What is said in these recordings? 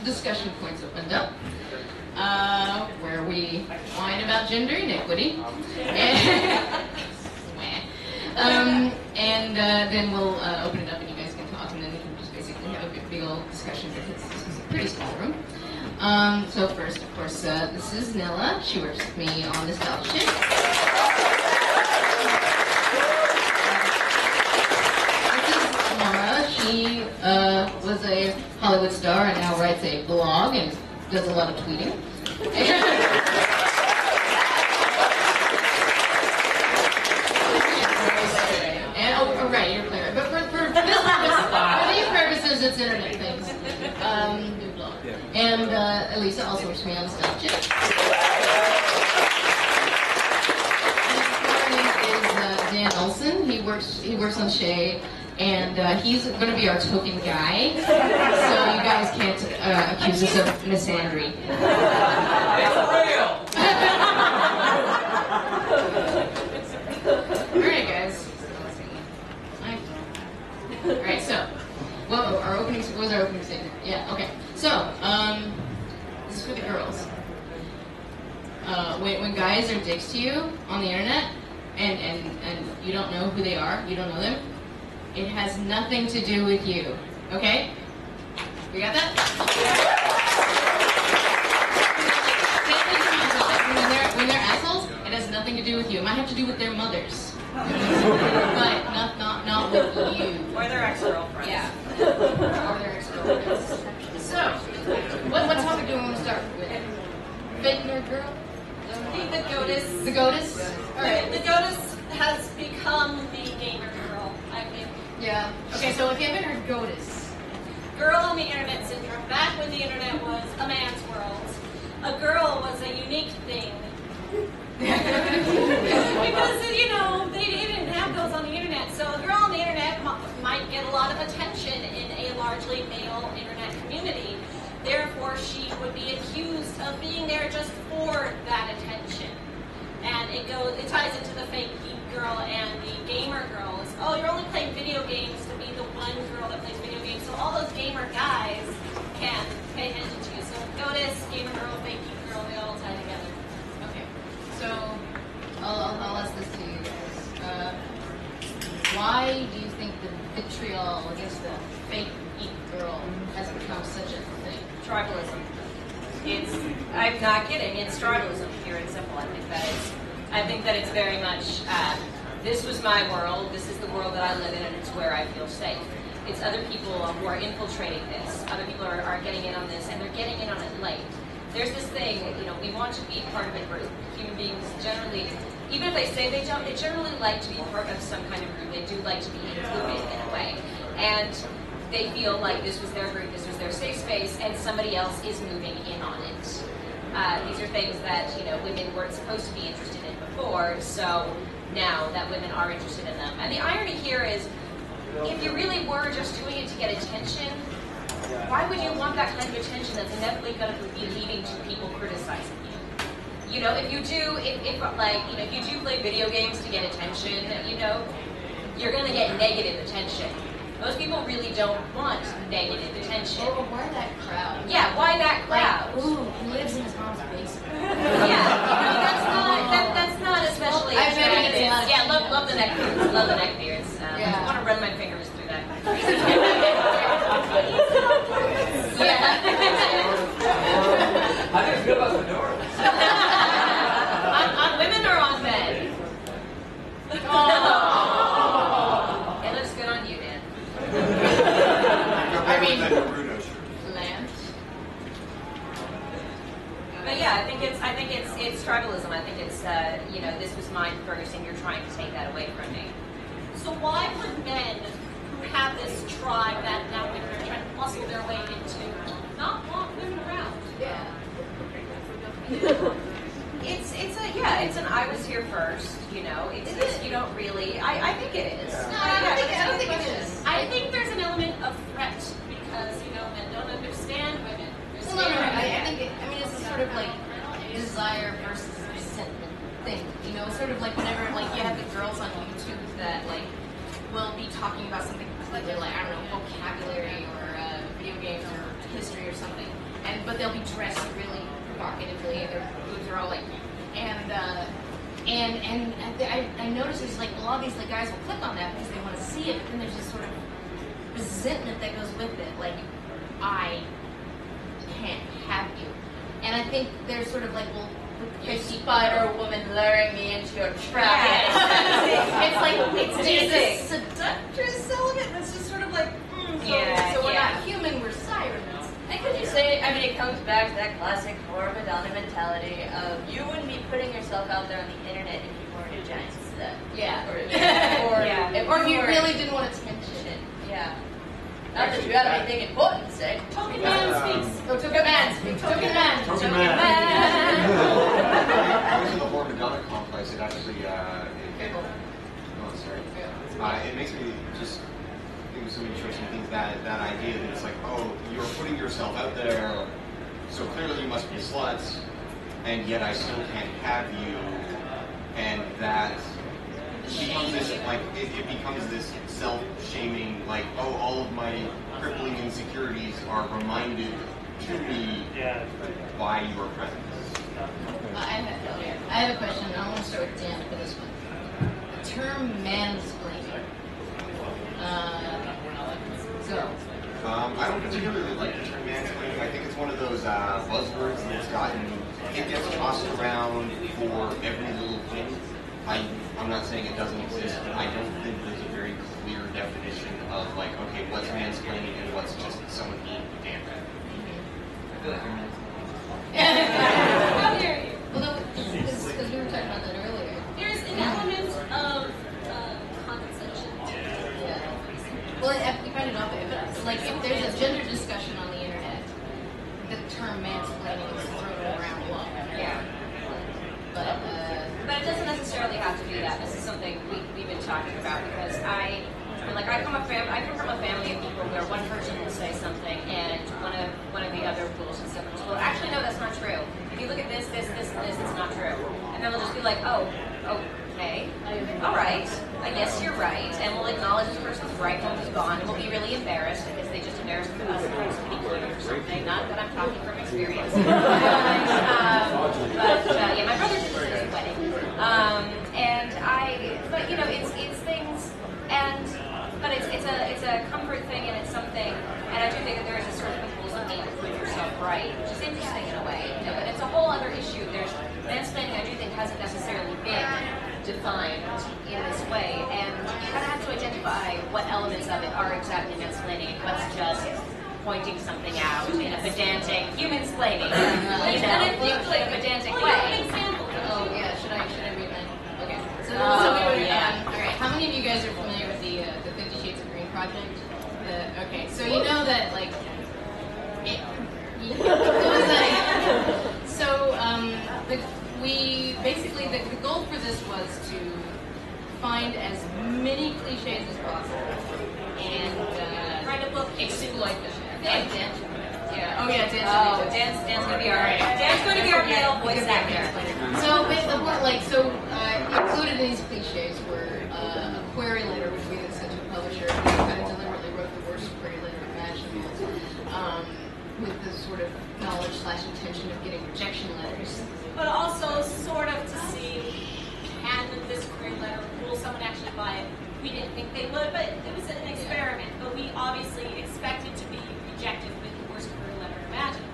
discussion points opened up, where we whine about gender inequity. And then we'll open it up and you guys can talk, and then we can just basically have a big old discussion because this is a pretty small room. So first, of course, this is Nella. She works with me on this Nostalgia Chick. This is Mara. She was a Hollywood star and now writes a blog and does a lot of tweeting. Right, you're clear. But for these purposes, it's internet things. New blog. And Elisa also works for me on Nostalgia Chick. And his name is Dan Olson. He works on Shay, and he's going to be our token guy. So you guys can't accuse us of misandry. It's real. All right, guys. Alright, so, what was our opening statement? Yeah, okay. So, this is for the girls. When guys are dicks to you on the internet, and you don't know who they are, you don't know them, it has nothing to do with you, okay? You got that? When they're assholes, it has nothing to do with you. It might have to do with their mothers. But not with you. Or their ex-girlfriends. Yeah. Or their ex-girlfriends. So, what topic do we want to start with? Fake nerd girl? I think the GOATess. The GOATess? Alright, the GOATess has become the gamer girl, I think. Yeah. Okay, so if you haven't heard GOATess. Girl on the internet syndrome. Back when the internet was a man's world, a girl was a unique thing. Because, you know, they didn't have girls on the internet, so a girl on the internet might get a lot of attention in a largely male internet community. Therefore, she would be accused of being there just for that attention. And it ties into the fake geek girl and the gamer girls. Oh, you're only playing video games to be the one girl that plays video games, so all those gamer guys can pay attention to you. So GOATess, gamer girl, fake geek girl, they all tie together. So, I'll ask this to you guys. Why do you think the vitriol against the fake geek girl has become such a thing? Tribalism. I'm not kidding, it's tribalism, pure and simple. I think that it's very much, this was my world, this is the world that I live in, and it's where I feel safe. It's other people who are infiltrating this. Other people are getting in on this, and they're getting in on it late. There's this thing, you know, we want to be part of a group. Human beings generally, even if they say they don't, they generally like to be part of some kind of group. They do like to be included in a way. And they feel like this was their group, this was their safe space, and somebody else is moving in on it. These are things that, you know, women weren't supposed to be interested in before, so now that women are interested in them. And the irony here is, if you really were just doing it to get attention, why would you want that kind of attention that's inevitably going to be leading to people criticizing you? You know, if you do play video games to get attention, you know, you're going to get negative attention. Most people really don't want negative attention. Or why that crowd? Yeah, why that crowd? Like, ooh, he lives in his mom's basement. Yeah, you know, that's not especially attractive. Yeah, love the neck beards. Love the neck beards. I want to run my fingers through that. I think it's good about the door. On women or on men? Oh. It looks good on you, Dan. I mean, Lance. But yeah, I think it's tribalism. I think it's you know, this was mine first, and you're trying to take that away from me. So why would men who have this tribe that now women are trying to muscle their way into not want women around? Yeah. It's an I was here first, you know. It's this, you don't really. I think it is. No, I don't think it is. I think there's an element of threat because, you know, men don't understand women. Well, no, I think it's a sort of like desire versus resentment thing. You know, sort of like whenever like you have the girls on YouTube that like will be talking about something completely like, I don't know, vocabulary or video games or history or something. but they'll be dressed really provocatively, and their boobs are all like, I notice there's like a lot of these like guys will click on that because they want to see it, but then there's this sort of resentment that goes with it, like I can't have you, and I think there's sort of like, well, You spider woman luring me into your trap. it's like it's teasing. a seductress element that's just sort of like, so we're not human, we're sirens. And could you say, I mean, it comes back to that classic core Madonna mentality of you wouldn't be putting yourself out there on the internet if you weren't a giant slut. Yeah. Or if you were- really didn't want attention. Yeah. Not that you have anything important to say. Token man speaks. Oh, token man, speak. Token man. Token man. Because of the whole Madonna complex, it actually, it makes me just think of so many interesting things. That idea that it's like, oh, you're putting yourself out there, so clearly you must be sluts, and yet I still can't have you, and that becomes this, like, it becomes this self-shaming, like, oh, all of my crippling insecurities are reminded to me by your presence. I have a question. I want to start with Dan for this one. The term mansplaining. Go. I don't particularly like the term mansplaining. I think it's one of those buzzwords that's it gets tossed around for every little thing. I'm not saying it doesn't exist, but I don't think there's a very clear definition of like, okay, what's mansplaining and what's just someone being pedantic. I feel like you're mansplaining. How dare you? Well, because we were talking about that earlier. There's an element of condescension. Yeah. Well, we kind of know it, but like if there's a gender discussion on the internet, the term mansplaining is thrown around a lot. Yeah. But But it doesn't necessarily have to be that. This is something we've been talking about because I come from a family of people where one person will say something and one of the other rules and stuff will actually no, that's not true. If you look at this, it's not true. And then they'll just be like, oh, okay, all right, I guess you're right, and we'll acknowledge this person's right when he's gone, and we'll be really embarrassed because they just embarrassed us or something. Not that I'm talking from experience. But yeah, my brother did this at his wedding, but you know, it's things, but it's a comfort thing, and it's something, and I do think that there is a sort of impulse of need to put yourself right, which is interesting in a way, you know, but it's a whole other issue. There's mansplaining, I do think, hasn't necessarily been defined in this way, and you kind of have to identify what elements of it are exactly mansplaining and what's just pointing something out in a pedantic, human-splaining, in a pedantic way. oh yeah, should I read that? Okay. So Oh, all yeah. right. How many of you guys are familiar with the 50 Shades of Green project? Okay, so you know that like it was like so the goal for this was to find as many cliches as possible and Write a book. exploit them. And Dan. Yeah. Oh yeah, Dan's gonna be our male voice actor. So the point, like, included in these cliches were a query letter, which we then sent to a publisher. We kind of deliberately wrote the worst query letter imaginable, with the sort of knowledge/intention of getting rejection letters. But also sort of to see, can this query letter will someone actually buy it? We didn't think they would, but it was an experiment. But we obviously expected to be rejected with the worst query letter imaginable.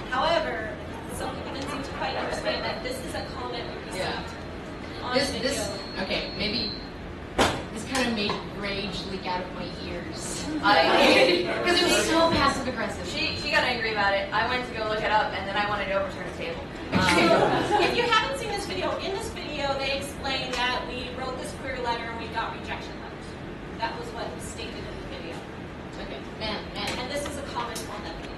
However, some people didn't seem to quite understand that this is a comment we received on video. Okay, maybe this kind of made rage leak out of my ears. Because it was so passive aggressive. She got angry about it. I went to go look it up, and then I wanted to overturn a table. If you haven't seen this video, in this video they explain that we wrote this query letter and we got rejection letters. That was what was stated in the video. Okay, And this is a comment on that video.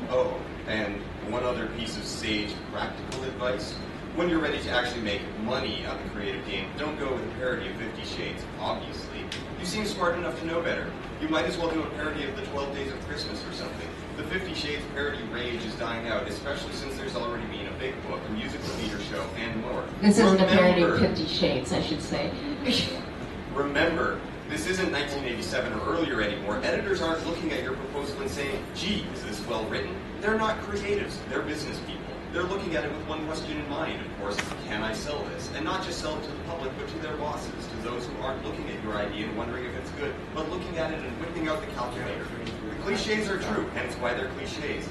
Oh, and one other piece of sage practical advice. When you're ready to actually make money on the creative game, don't go with a parody of 50 Shades, obviously. You seem smart enough to know better. You might as well do a parody of the 12 Days of Christmas or something. The 50 Shades parody rage is dying out, especially since there's already been a big book, a musical theater show, and more. This isn't a parody of Remember- 50 Shades, I should say. Remember, This isn't 1987 or earlier anymore. Editors aren't looking at your proposal and saying, gee, is this well written? They're not creatives, they're business people. They're looking at it with one question in mind, of course, can I sell this? And not just sell it to the public, but to their bosses, to those who aren't looking at your idea and wondering if it's good, but looking at it and whipping out the calculator. The cliches are true, hence why they're cliches.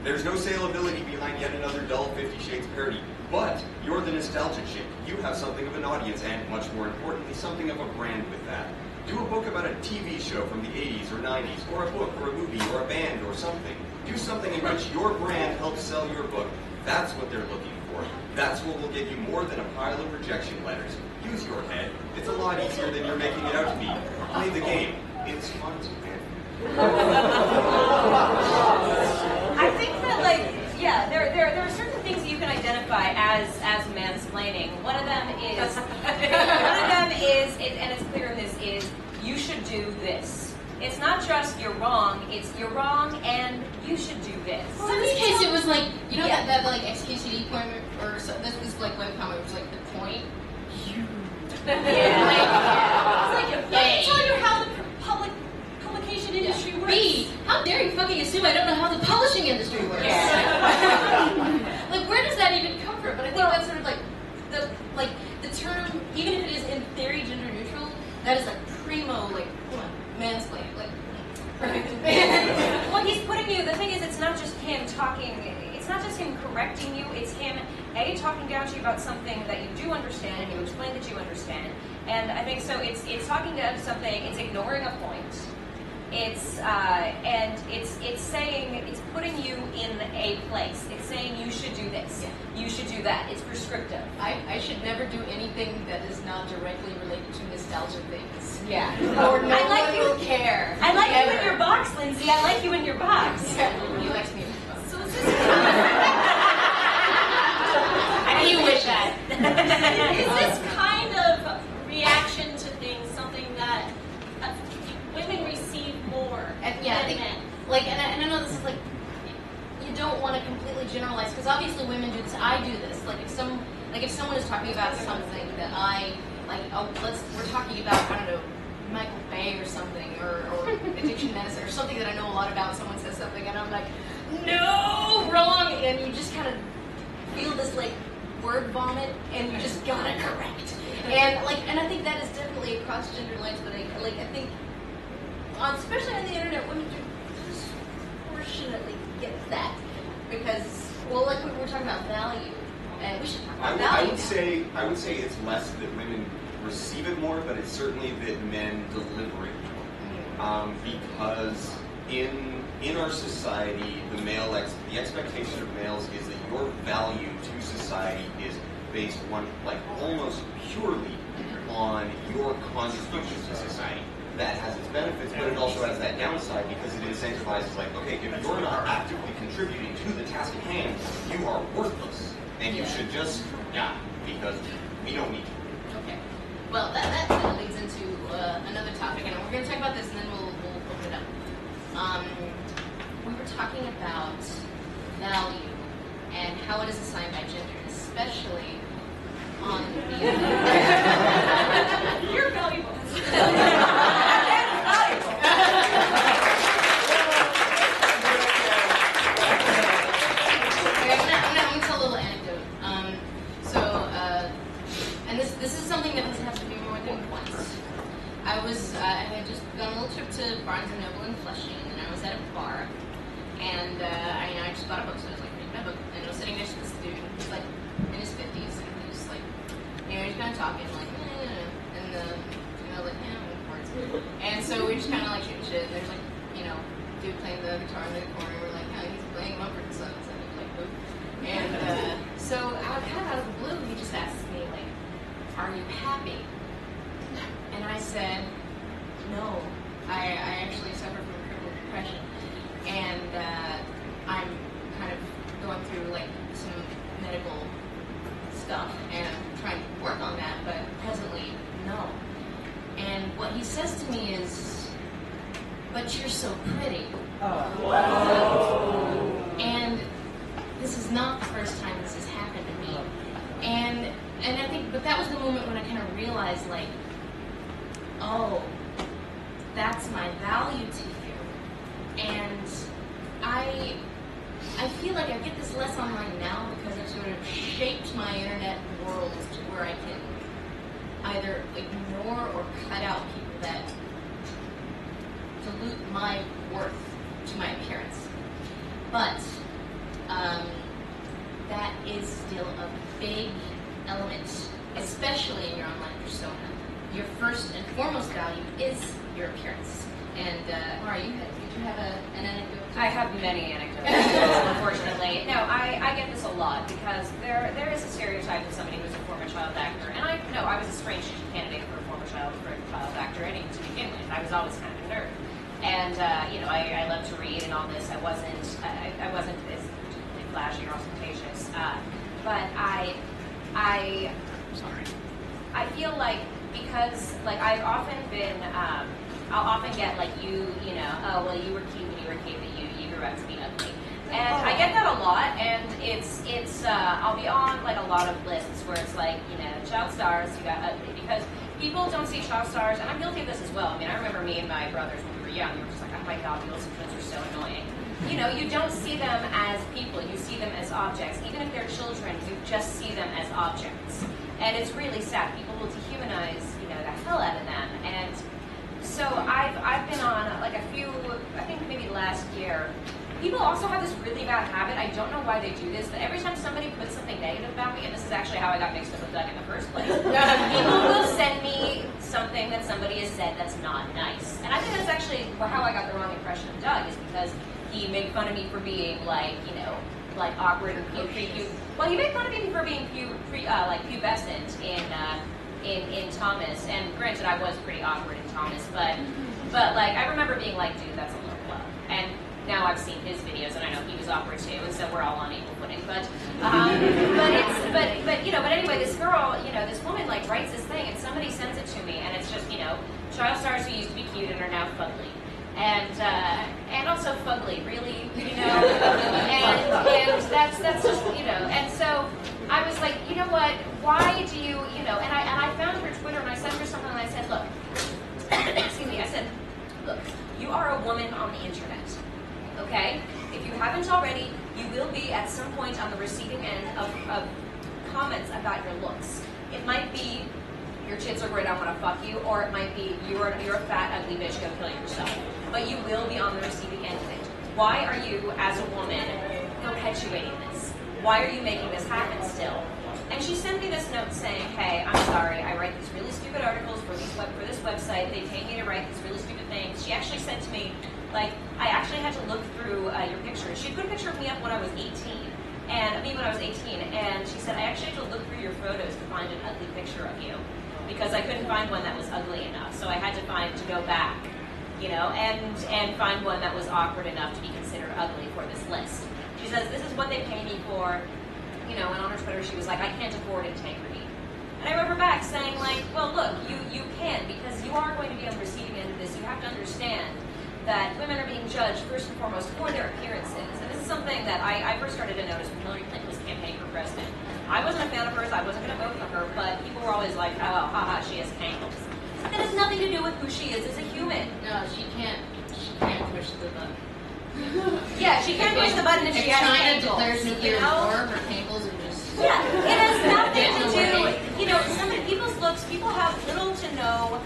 There's no saleability behind yet another dull 50 Shades parody, but you're the nostalgia chick. You have something of an audience and, much more importantly, something of a brand with that. Do a book about a TV show from the 80s or 90s, or a book or a movie or a band or something. Do something in which your brand helps sell your book. That's what they're looking for. That's what will get you more than a pile of rejection letters. Use your head. It's a lot easier than you're making it out to be. Play the game. It's fun to win. I think that, like, yeah, there are certain things that you can identify as mansplaining. One of them is, and it's clear in this, is you should do this. It's not just you're wrong, it's you're wrong and you should do this. So in this case, it was like, you know, that like XKCD point, or so, this was like webcomic, it was like the point. It's like, let me tell you how the public publication industry works. B, how dare you fucking assume I don't know how the publishing industry works? Like, where does that even come from? But I think that's sort of like the term, even if it is in theory gender neutral, that is like primo, like, come on, mansplaining, like, perfect. Well, he's putting you, the thing is, it's not just him talking, it's not just him correcting you, it's him, A, talking down to you about something that you do understand, and you explain that you understand. And I think so, it's talking down to something, it's ignoring a point. It's it's saying, it's putting you in a place. It's saying you should do this, you should do that. It's prescriptive. I should never do anything that is not directly related to nostalgia things. Yeah. Or no I like one you. will care. I like Ever. you in your box, Lindsay. I like you in your box. Yeah, he likes me. So is this You wish that. is this kind of reaction to things something that women receive more And yeah, I than think, men? like, and I know this is like, you don't want to completely generalize, because obviously women do this. I do this. Like, if someone is talking about something that I like, oh, we're talking about, I don't know, Michael Bay or something, or addiction medicine or something that I know a lot about. Someone says something, and I'm like, no, wrong, and you just kind of feel this like word vomit, and you just gotta correct. And I think that is definitely across gender lines, but I think. Especially on the internet, women do disproportionately get that because, well, like we were talking about value, and we should talk about value. I would say it's less that women receive it more, but it's certainly that men deliver it more. Because in our society, the expectation of males is that your value to society is based on, like, almost purely on your contribution to society. That has its benefits, but it also has that downside because it incentivizes, like, okay, if you're not actively contributing to the task at hand, you are worthless, and you should just because we don't need you. Okay. Well, that kind of leads into another topic, and we're going to talk about this, and then we'll open it up. We were talking about value and how it is assigned by gender, especially on the You're valuable. I'm gonna tell a little anecdote. And this is something that has happened to me more than once. I had just gone on a little trip to Barnes & Noble in Flushing, and I was at a bar, and I just bought a book, so I was like, reading my book, and I was sitting next to this dude, he's like in his 50s, and he was like, he's kind of talking, like, and like, of course. And so we just kind of like shooting shit, and there's like, dude playing the guitar in the corner, we're like, he's playing Mumford & Sons, and he's like, boop. And so kind of out of the blue, he just asked me, like, are you happy? And I said, no, I actually suffer from crippling depression, and I'm kind of I feel like I get this less online now because I've sort of shaped my internet world to where I can either ignore or cut out people that dilute my worth to my appearance. But that is still a big element, especially in your online persona. Your first and foremost value is your appearance. And Mara, did you have an anecdote? I have many anecdotes, unfortunately. No, I get this a lot because there is a stereotype of somebody who's a former child actor. And I was a strange candidate for a former child actor anyway, to begin with. I was always kind of a nerd. And, I love to read and all this. I wasn't as particularly flashy or ostentatious. But I feel like because, like, I've often been, I'll often get, like, you know, oh, well, you were cute when you were a kid, but you grew up to be ugly. And I get that a lot, and it's I'll be on, like, a lot of lists where it's like, you know, child stars, you got ugly, because people don't see child stars, and I'm guilty of this as well. I mean, I remember me and my brothers when we were young, we were just like, oh my god, the Olsen twins are so annoying. You know, you don't see them as people, you see them as objects. Even if they're children, you just see them as objects. And it's really sad. People will dehumanize, you know, the hell out of them. And so I've been on, like, a few, I think maybe last year. People also have this really bad habit, I don't know why they do this, but every time somebody puts something negative about me, and this is actually how I got mixed up with Doug in the first place, people will send me something that somebody has said that's not nice. And I think that's actually how I got the wrong impression of Doug, is because he made fun of me for being, like, you know, like, awkward and cute. Well, he made fun of me for being pubescent in Thomas, and granted, I was pretty awkward in Thomas, but like, I remember being like, dude, that's a little low. And now I've seen his videos, and I know he was awkward too, and so we're all on equal footing. But anyway, this girl, you know, this woman, like, writes this thing, and somebody sends it to me, and it's just, you know, child stars who used to be cute and are now fugly. And also fugly, really, you know, and that's just, you know, and so I was like, you know what, why do you, you know, and I found her Twitter, and I sent her something, and I said, look, excuse me, I said, look, you are a woman on the internet, okay? If you haven't already, you will be at some point on the receiving end of comments about your looks. It might be, your tits are great, I want to fuck you, or it might be, you're a fat, ugly bitch, go kill yourself. But you will be on the receiving end of it. Why are you, as a woman, perpetuating this? Why are you making this happen still? And she sent me this note saying, hey, I'm sorry, I write these really stupid articles for this website, they pay me to write these really stupid things. She actually said to me, like, I actually had to look through your pictures. She put a picture of me up when I was 18. When I was 18, and she said, I actually had to look through your photos to find an ugly picture of you, because I couldn't find one that was ugly enough. So I had to go back, you know, and find one that was awkward enough to be considered ugly for this list. She says, this is what they pay me for, you know, and on her Twitter she was like, I can't afford integrity. And I wrote her back saying, like, well, look, you can, because you are going to be on the receiving end of this. You have to understand that women are being judged first and foremost for their appearances. And this is something that I first started to notice when Hillary Clinton was campaigning for president. I wasn't a fan of hers, I wasn't going to vote for her, but people were always like, oh, haha, she has cankles. That has nothing to do with who she is as a human. No, she can't push the button. Yeah, she can't push the button if she has China cankles. declares nuclear war, her cankles are just... Yeah, it has nothing to do, you know, some of people's looks, people have little to no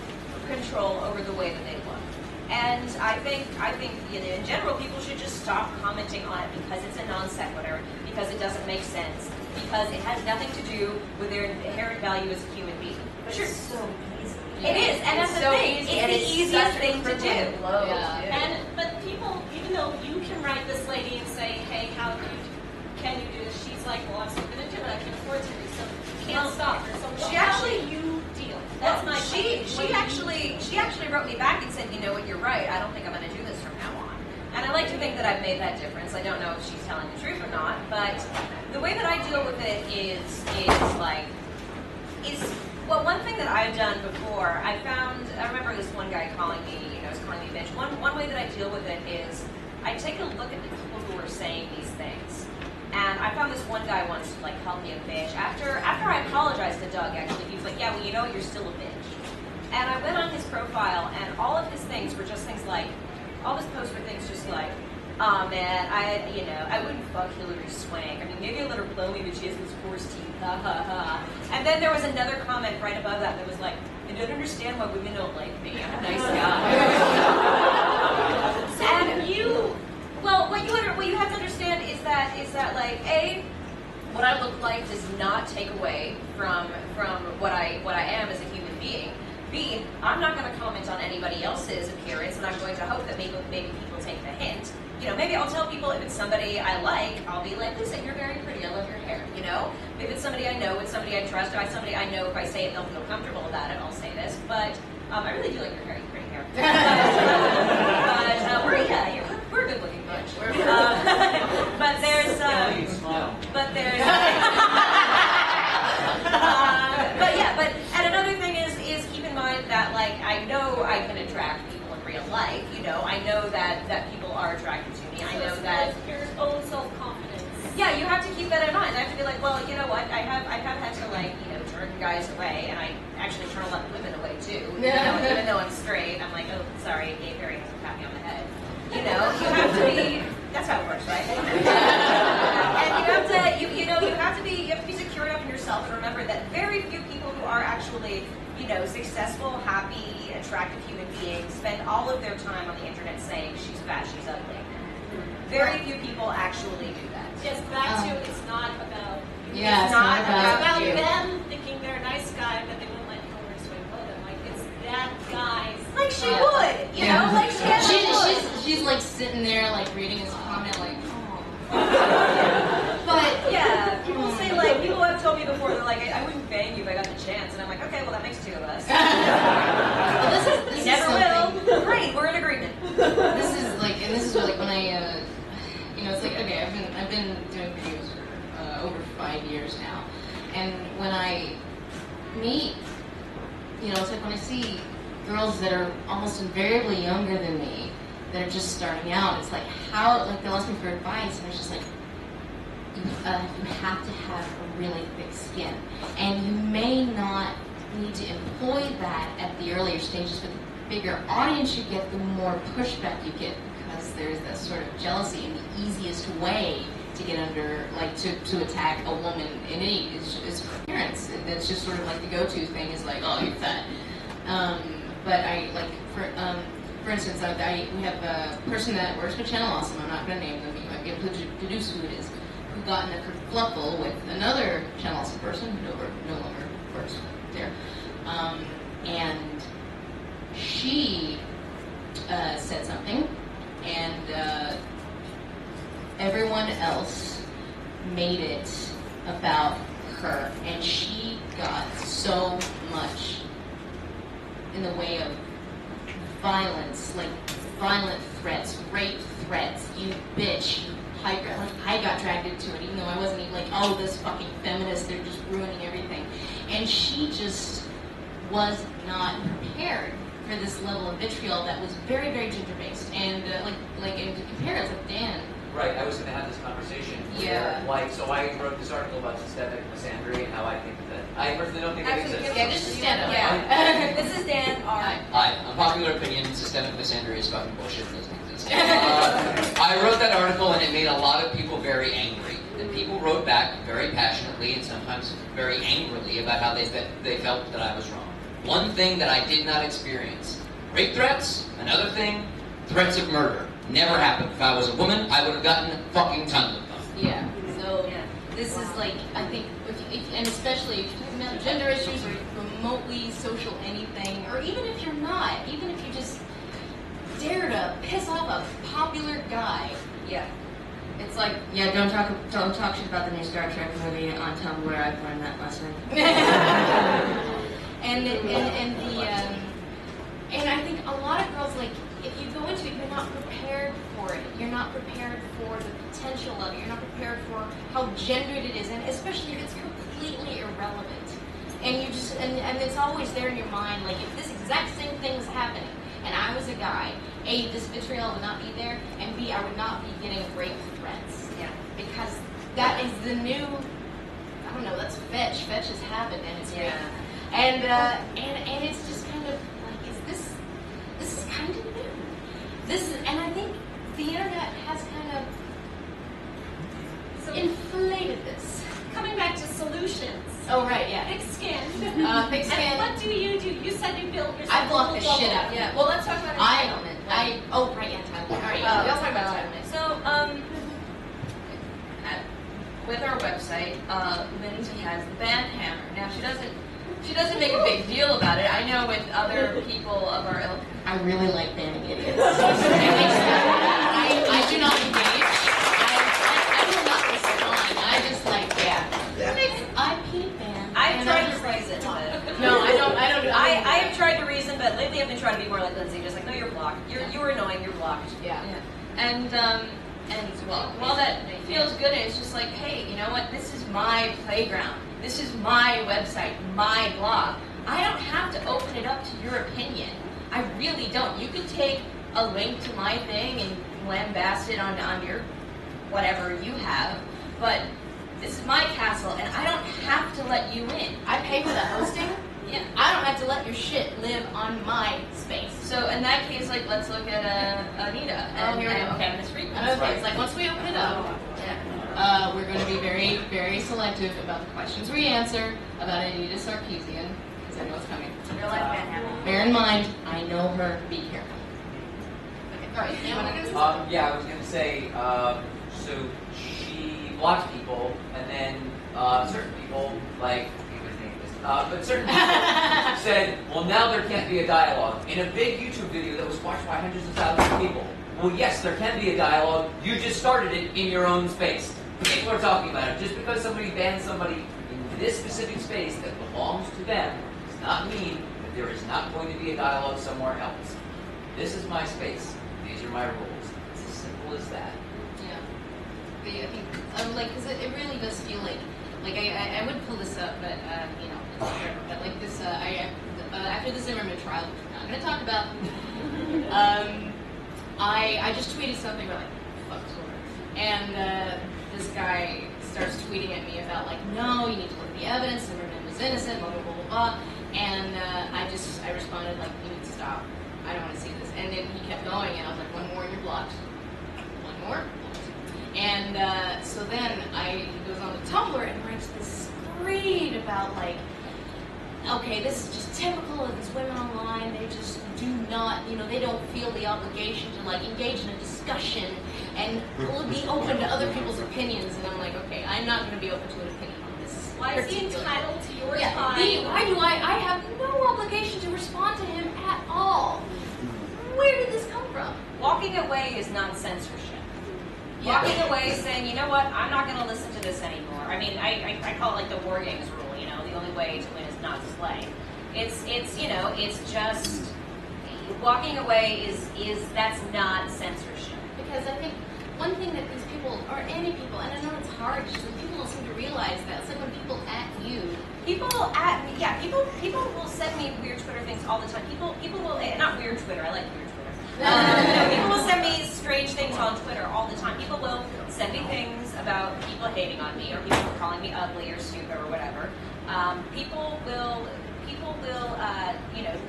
control over the way that they look. And I think you know, in general, people should just stop commenting on it because it's a non sequitur, because it doesn't make sense, because it has nothing to do with their inherent value as a human being. But sure, It's so easy. it is, and that's the thing. It's the easiest thing to do. Yeah. But people, even though you can write this lady and say, hey, how can you do this? She's like, well, I'm still going to do it. I can afford to do so. You can't stop her. So She how actually- do you deal? That's my she question. actually wrote me back and said, you know what, you're right. I don't think I'm going to do this from now on. And I like to think that I've made that difference. I don't know if she's telling the truth or not, but the way that I deal with it is well, one thing that I've done before, I remember this one guy calling me a bitch. One way that I deal with it is I take a look at the people who are saying these things. And I found this one guy once like called me a bitch. After I apologized to Doug, actually, he was like, yeah, well, you know what, you're still a bitch. And I went on his profile, and all of his things were just things like, all his posts were things just like, Oh man, I wouldn't fuck Hillary Swank. I mean, maybe I'd let her blow me, but she has those horse teeth. Ha ha ha. And then there was another comment right above that was like, I don't understand why women don't like me. I'm a nice guy. And what you have to understand is that like what I look like does not take away from what I am as a human being. B, I'm not going to comment on anybody else's appearance, and I'm going to hope that maybe people take the hint. Maybe I'll tell people if it's somebody I like, I'll be like, listen, you're very pretty, I love your hair, If it's somebody I know, it's somebody I trust, or somebody I know if I say it, they'll feel comfortable about it, I'll say this. But I really do like your hair, you have pretty hair. But we're a good-looking bunch. But there's... and another thing is keep in mind that, like, I know I can attract people in real life, I know that people are attracted to me. I know that your own self-confidence. Yeah, you have to keep that in mind. I have to be like, well, you know what? I have had to, like, turn guys away, and I actually turn a lot of women away too. Even though I'm straight, I'm like, oh, sorry, gay fairy doesn't pat me on the head. You have to be. That's how it works, right? And you have to be secure enough in yourself, and remember that very few people who are actually, successful, happy, attractive human beings spend all of their time on the internet saying she's fat, she's ugly. Very few people actually do that. Yes, back to it's not about you. Yeah, it's not about you. Them thinking they're a nice guy, but they won't let Hillary Swank blow them. Like, it's that guy's. Like she would, like she's like sitting there, like reading his comment, like, oh. But yeah, people say like people have told me before they're like, I wouldn't bang you if I got the chance, and I'm like, okay, well that makes two of us. Well, this you never will. Great, we're in agreement. This is like when I, it's like, okay, I've been doing videos for over 5 years now, and when I meet, it's like when I see girls that are almost invariably younger than me, that are just starting out, it's like they'll ask me for advice, and it's just like, you have to have a really thick skin, and you may not need to employ that at the earlier stages, but the bigger audience you get, the more pushback you get, because there's that sort of jealousy, and the easiest way to get under, like, to attack a woman in any is her appearance. That's just sort of like the go-to thing is like, oh, you're fat. But I, like, for instance, we have a person that works for Channel Awesome, I'm not going to name them, but you might be able to deduce who it is, who got in a kerfluffle with another Channel Awesome person who no longer works there. And she said something, and everyone else made it about her, and she got so much in the way of violence, like violent threats, rape threats, you bitch, I got dragged into it, even though I wasn't even like, oh, this fucking feminist, they're just ruining everything. And she just was not prepared for this level of vitriol that was very, very gender-based. And and to compare it with Dan. Right, I was going to have this conversation. Yeah. So I wrote this article about systemic misandry and how I think that I personally don't think it exists. Yeah, this is Dan. Yeah. This is Dan. Hi, unpopular opinion, systemic misandry is fucking bullshit, it doesn't exist. I wrote that article and it made a lot of people very angry. And people wrote back very passionately and sometimes very angrily about how they felt that I was wrong. One thing that I did not experience, rape threats. Another thing, threats of murder. Never happened. If I was a woman, I would have gotten fucking tons of them. Yeah. So this is like, I think, and especially if you're talking about gender issues or remotely social anything, or even if you're not, even if you just dare to piss off a popular guy. Yeah. It's like, yeah, don't talk shit about the new Star Trek movie on Tumblr. I've learned that lesson. And I think a lot of girls, like, if you go into it, you're not prepared for it. You're not prepared for the potential of it. You're not prepared for how gendered it is, and especially if it's completely irrelevant. And you just, and it's always there in your mind, like, if this exact same thing was happening, and I was a guy, A, this vitriol would not be there, and B, I would not be getting rape threats. Yeah. Because that is the new, I don't know, that's fetch. Fetch has happened, and it's real. And it's just kind of like, this is kind of new. And I think the internet has kind Oh, right, yeah. Thick skin. Thick skin. And what do? You said you built yourself. I blocked the shit out of Yeah, well, let's talk about entitlement. Oh, right, entitlement. All right, Let's let's talk about entitlement. So, with our website, Lindsay has the band hammer. Now, she doesn't make a big deal about it. I know with other people of our ilk. I really like banning idiots. I do not engage. I will not respond. I just like, I pee ban. I've tried to reason, but No, I don't. I have tried to reason, but lately I've been trying to be more like Lindsay, just like, no, you're blocked. You're annoying. You're blocked. Yeah. And while that feels good, it's just like, hey, you know what? This is my playground. This is my website, my blog. I don't have to open it up to your opinion. I really don't. You could take a link to my thing and lambast it on your whatever you have, but this is my castle, and I don't have to let you in. I pay for the hosting. Yeah. I don't have to let your shit live on my space. So in that case, like, let's look at Anita and here we go. Okay. Miss Friedman. Okay, it's like once we open it up, we're going to be very, very selective about the questions we answer about Anita Sarkeesian, because I know it's coming. Real life man. Bear in mind, I know her. Be careful. Okay, all right. Yeah, I was going to say, so she blocks people, and then certain people, like, but certain people said, well, now there can't be a dialogue. In a big YouTube video that was watched by hundreds of thousands of people, well, yes, there can be a dialogue. You just started it in your own space. People are talking about it. Just because somebody bans somebody in this specific space that belongs to them does not mean that there is not going to be a dialogue somewhere else. This is my space. These are my rules. It's as simple as that. Yeah. I think, like, because it really does feel like I would pull this up, but you know, it's whatever. But like this, after the Zimmerman trial, which we're not going to talk about, I just tweeted something about like fuck Twitter, and this guy starts tweeting at me about like, no, you need to look at the evidence. Zimmerman was innocent, blah blah blah blah blah, and I responded like, you need to stop. I don't want to see this, and then he kept going, and I was like, one more and you're blocked. One more. And so then he goes on to Tumblr and writes this screed about like, okay, this is just typical of these women online. They just do not, they don't feel the obligation to like engage in a discussion and be open to other people's opinions. And I'm like, okay, I'm not going to be open to an opinion on this. Why is he entitled to your time? Why do I have no obligation to respond to him at all? Where did this come from? Walking away is non-censorship. Yeah. Walking away saying, you know what, I'm not going to listen to this anymore. I mean, I call it like the war games rule, the only way to win is not to slay. It's just, walking away is that's not censorship. Because I think one thing that these people, or any people, and I know it's hard, just that people don't seem to realize that. It's like when people at you. People at me, yeah, people will send me weird Twitter things all the time. People will, not weird Twitter, I like weird Twitter. People will send me strange things on Twitter all the time. People will send me things about people hating on me, or people calling me ugly or stupid or whatever. People will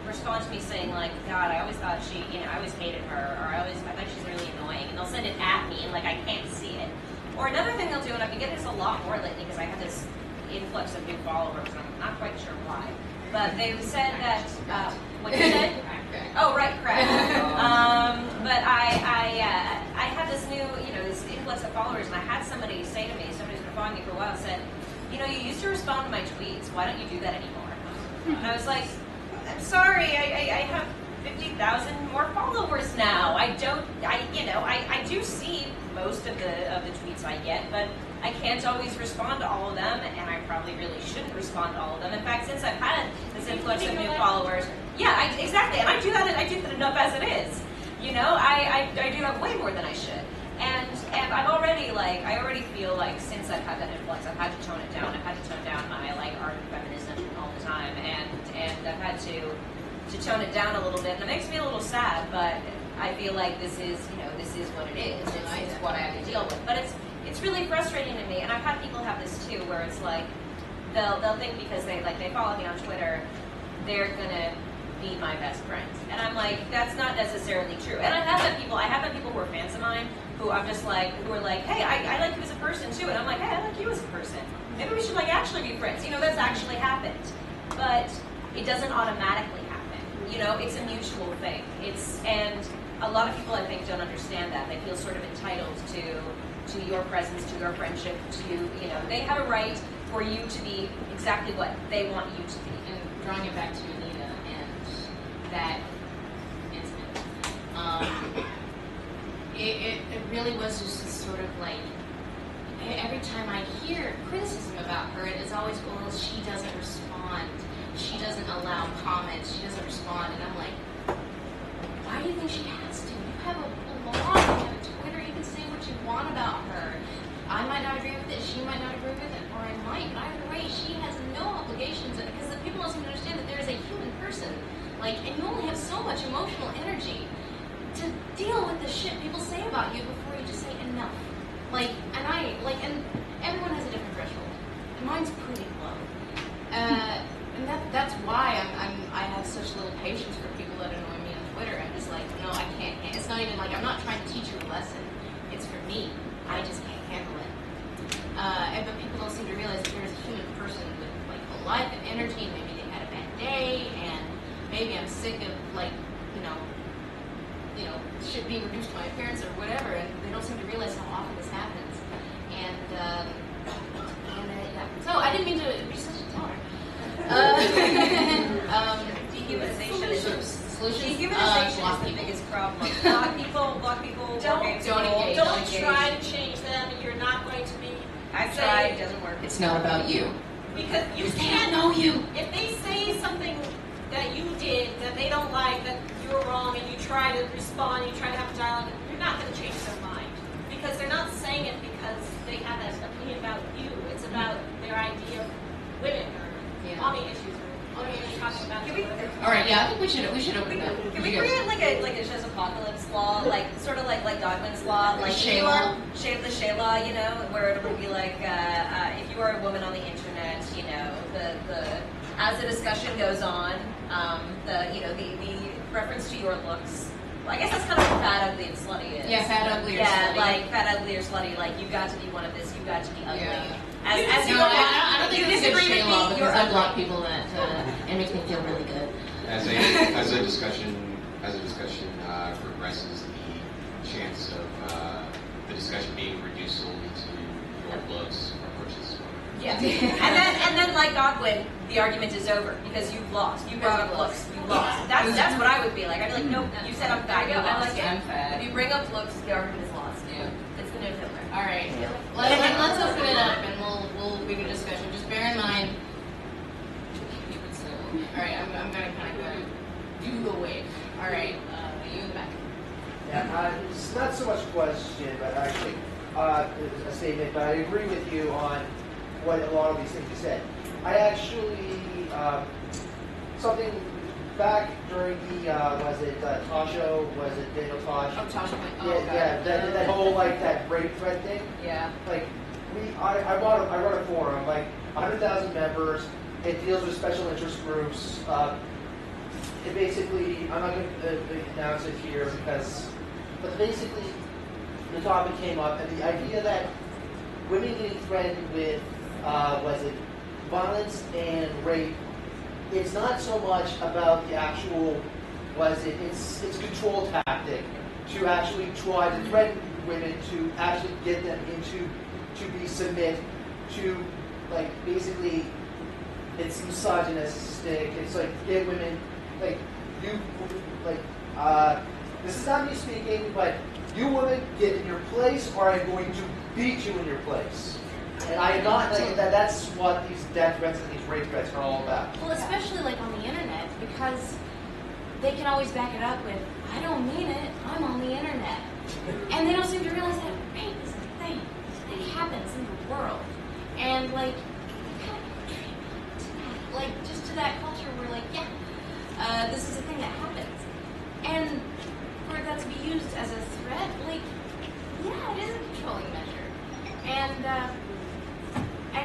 respond to me saying like, God, I always thought I always hated her, or I thought she's really annoying, and they'll send it at me, and like I can't see it. Or another thing they'll do, and I've been getting this a lot more lately because I have this influx of new followers, and I'm not quite sure why. But they've said that, what you said? Oh, right, correct. But I had this new, this influx of followers, and I had somebody say to me, somebody's been following me for a while, said, you used to respond to my tweets. Why don't you do that anymore? And I was like, I'm sorry, I have 50,000 more followers now. I do see most of the tweets I get, but I can't always respond to all of them, and I probably really shouldn't respond to all of them. In fact, since I've had this influx of new followers, yeah, exactly, and I do that enough as it is. I do that way more than I should. And I've already I already feel like since I've had that influx, I've had to tone it down. I've had to tone down my art of feminism all the time, and I've had to tone it down a little bit, and it makes me a little sad. But I feel like this is what it is. It's what I have to deal with. But it's really frustrating to me, and I've had people have this too, where it's like they'll think because they follow me on Twitter, they're gonna be my best friends, and I'm like, that's not necessarily true. And I have had people who are fans of mine who I'm just like, who are like, hey, I like you as a person too, and I'm like, hey, I like you as a person. Maybe we should like actually be friends. You know, that's actually happened, but it doesn't automatically happen. You know, it's a mutual thing. And a lot of people I think don't understand that. They feel sort of entitled to your presence, to your friendship, to you know, they have a right for you to be exactly what they want you to be. And drawing it back to Anita and that incident, it really was just sort of like, every time I hear criticism about her, it is always, well, she doesn't respond, she doesn't allow comments, she doesn't respond, and I'm like, why do you think she has to? You have a blog, you have a Twitter, you can say what you want about her. I might not agree with it, she might not agree with it, or I might, but either way, she has no obligations, because the people don't seem to understand that there is a human person, like, and you only have so much emotional energy to deal with the shit people say about you before you just say enough. Like, and everyone has a different threshold, and mine's pretty low. And that's why I have such little patience for people that annoy me on Twitter. I'm just like, no, I can't. It's not even like I'm not trying to teach you a lesson. It's for me. I just can't handle it. But people don't seem to realize that there's a human person with like a life and energy, and maybe they had a bad day, and maybe I'm sick of like, you know, shit being reduced to my appearance or whatever, and they don't seem to realize how often this happens. And yeah. So I didn't mean to be such a downer. Dehumanization is Solutions. Dehumanization is the biggest problem. Block people. Don't engage. Don't try to change them. You're not going to be. I've tried. It doesn't work. It's not about you. Because you They can't don't know you. If they say something that you did that they don't like, that you're wrong, and you try to respond, you try to have a dialogue, you're not going to change their mind. Because they're not saying it because they have an opinion about you. It's about their idea of women or mommy issues or mommy issues talking about you. All right, yeah, I think we should open it up. Can we create like a Shay's apocalypse law, like sort of like Godwin's law, like Shay law? The Shay law, you know, where it would be like if you are a woman on the internet, you know, the as the discussion goes on, the reference to your looks. Well, I guess that's kind of what fat, ugly, and slutty is. Yeah, fat, ugly, or yeah, slutty. like fat, ugly, or slutty. Like you've got to be one of this. You've got to be ugly. Yeah. As you No, I don't think it's a good disagree Shay with law me, because you're I ugly. block people that it makes me feel really good. As a discussion progresses, the chance of the discussion being reduced solely to your looks approaches. Yeah, and then like Godwin, the argument is over because you've lost. You brought up looks, you lost. That's what I would be like. I'd be like, nope, you said I'm fat. There you go, I I like like it. I'm fat. If you bring up looks, the argument is lost. Yeah. It's the new Hitler. All right, let's open it up and we'll begin a discussion. Just bear in mind. All right, I'm gonna kind of go do the wave. All right, you in the back. Yeah, it's not so much a question, but actually a statement. But I agree with you on what a lot of these things you said. I actually something back during the Tasha, was it Daniel Tosh? Oh, Tasha went. Oh, Yeah, that whole like that rape threat thing. Yeah. Like I run a forum, like 100,000 members. It deals with special interest groups. It basically, I'm not going to announce it here but basically the topic came up, and the idea that women getting threatened with, violence and rape, it's not so much about the actual, it's a control tactic to actually try to threaten women, to actually get them to submit to, like, basically, it's misogynistic. It's like get women, like you, like this is not me speaking, but you women get in your place, or I'm going to beat you in your place. And I am not like that. That's what these death threats and these rape threats are all about. Well, especially like on the internet, because they can always back it up with, "I don't mean it. I'm on the internet," and they don't seem to realize that rape is a thing that happens in the world, and like. Like, just to that culture where, like, yeah, this is a thing that happens. And for that to be used as a threat, like, yeah, it is a controlling measure. And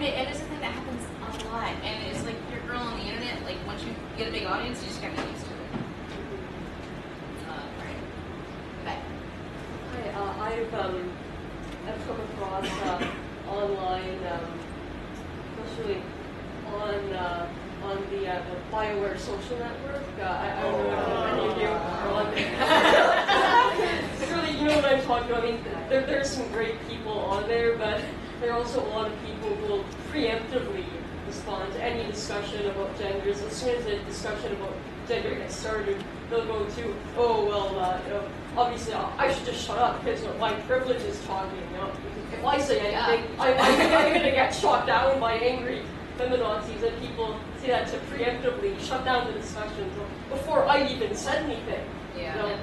it is a thing that happens a lot. And it's like, your girl on the internet, like, once you get a big audience, you just gotta get used to it. Alright. Back. Hi, I I've come across online, especially on the BioWare social network. I don't know if any of you are on there. Really, you know what I'm talking about. I mean, there are some great people on there, but there are also a lot of people who will preemptively respond to any discussion about genders. As soon as the discussion about gender gets started, they'll go to, oh, well, you know, obviously I should just shut up because my privilege is talking. You know? If I say anything, I'm going to get shot down by angry feminazis, and people see that to preemptively shut down the discussions before I even said anything. Yeah. You know?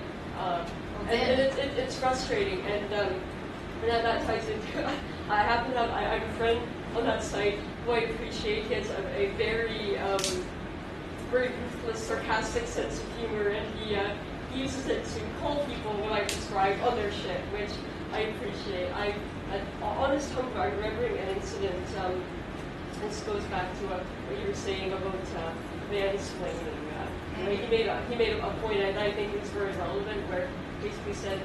And it's frustrating, and that ties into, I happen to have, I have a friend on that site who I appreciate. He has a very, very ruthless, sarcastic sense of humor, and he uses it to call people what I describe on their shit, which I appreciate. Honest hunger, I'm remembering an incident, this goes back to what you were saying about mansplaining. He made a point that I think is very relevant, where he basically said,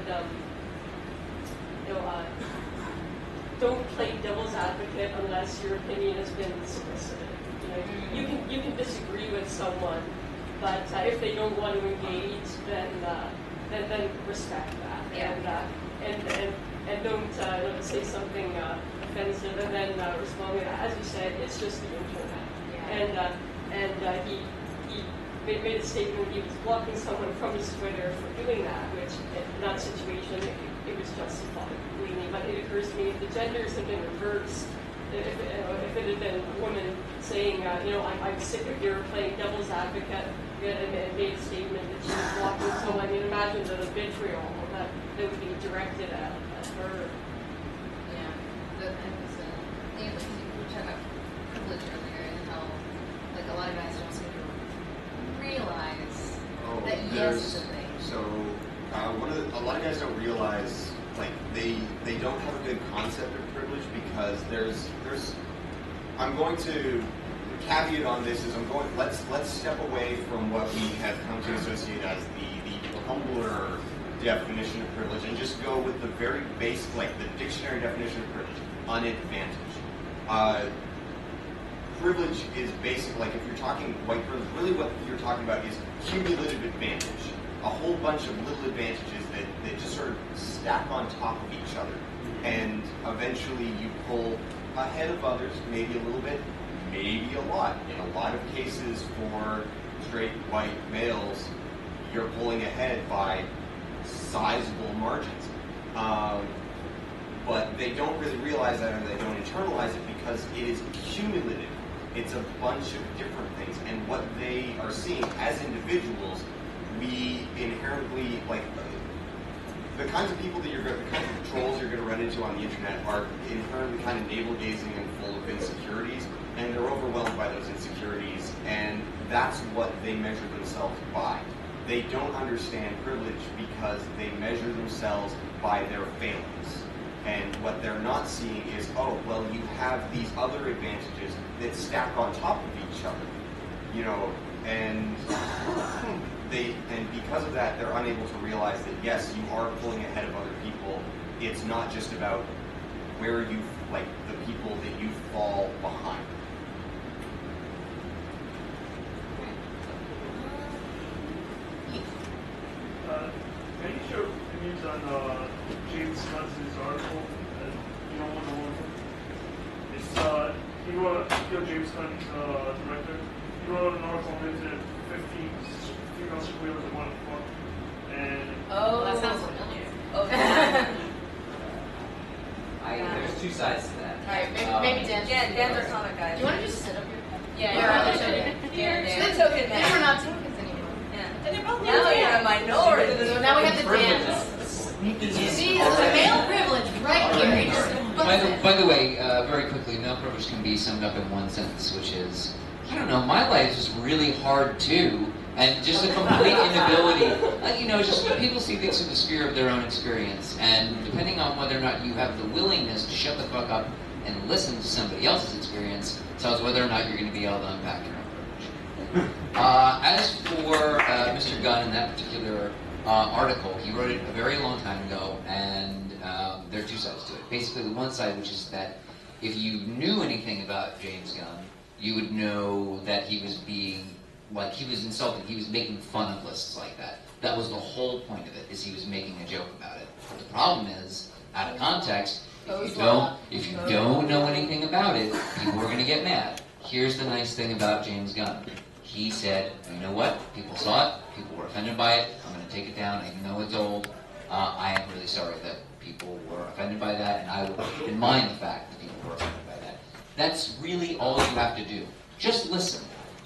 don't play devil's advocate unless your opinion has been solicited. You know, you can disagree with someone, but if they don't want to engage, then respect that. Yeah. And don't say something offensive and then respond with, as you said, it's just the internet. Yeah. He made a statement. He was blocking someone from his Twitter for doing that, which in that situation it was justified, believe me. But it occurs to me, if the genders had been reversed, if it had been a woman saying, I'm sick of your playing devil's advocate, and made a statement that she was blocking someone, imagine the vitriol that would be directed at her. Yeah. We were talking about privilege earlier, and how a lot of guys don't seem to realize that yes is a thing. So a lot of guys don't realize, they don't have a good concept of privilege, because there's I'm going to caveat on this is let's step away from what we have come to associate as the humbler definition of privilege, and just go with the very basic, the dictionary definition of privilege: an advantage. Privilege is basic, if you're talking white privilege, really what you're talking about is cumulative advantage. A whole bunch of little advantages that just sort of stack on top of each other. And eventually you pull ahead of others, maybe a little bit, maybe a lot. In a lot of cases for straight white males, you're pulling ahead by sizable margins. But they don't really realize that, or they don't internalize it, because it is cumulative. It's a bunch of different things. And what they are seeing as individuals, we inherently, the kinds of people the kinds of trolls you're going to run into on the internet are inherently kind of navel-gazing and full of insecurities, and they're overwhelmed by those insecurities, and that's what they measure themselves by. They don't understand privilege because they measure themselves by their failings. And what they're not seeing is, you have these other advantages that stack on top of each other, and because of that, they're unable to realize that yes, you are pulling ahead of other people. It's not just about where you, the people that you fall behind. Can you share opinions on James Gunn's article, Wonder Woman? It's James Gunn, director. He wrote an article on LinkedIn, 15 female superheroes that want to fuck, and That sounds familiar. There's two sides to that. Alright, maybe Dan. Yeah, Dan's our comic guy. Do you want to just sit up here? Yeah, They're token. Then we're not tokens anymore. Yeah. And they're both Now you're a minority. So now we have the dance. You see, there's a male privilege right here. He just By the way, very quickly, male privilege can be summed up in one sentence, which is, I don't know, my life is really hard too, and just a complete inability. Just people see things through the sphere of their own experience, and depending on whether or not you have the willingness to shut the fuck up and listen to somebody else's experience, tells whether or not you're going to be able to unpack your own privilege. As for Mr. Gunn and that particular article. He wrote it a very long time ago, and there are two sides to it. Basically, the one side, which is that if you knew anything about James Gunn, you would know that he was being, like, he was insulting, he was making fun of lists like that. That was the whole point of it, is he was making a joke about it. But the problem is, out of context, if you don't know anything about it, people are going to get mad. Here's the nice thing about James Gunn. He said, you know what, people saw it, people were offended by it, I'm going to take it down, even though it's old. I am really sorry that people were offended by that, and I will keep in mind the fact that people were offended by that. That's really all you have to do. Just listen.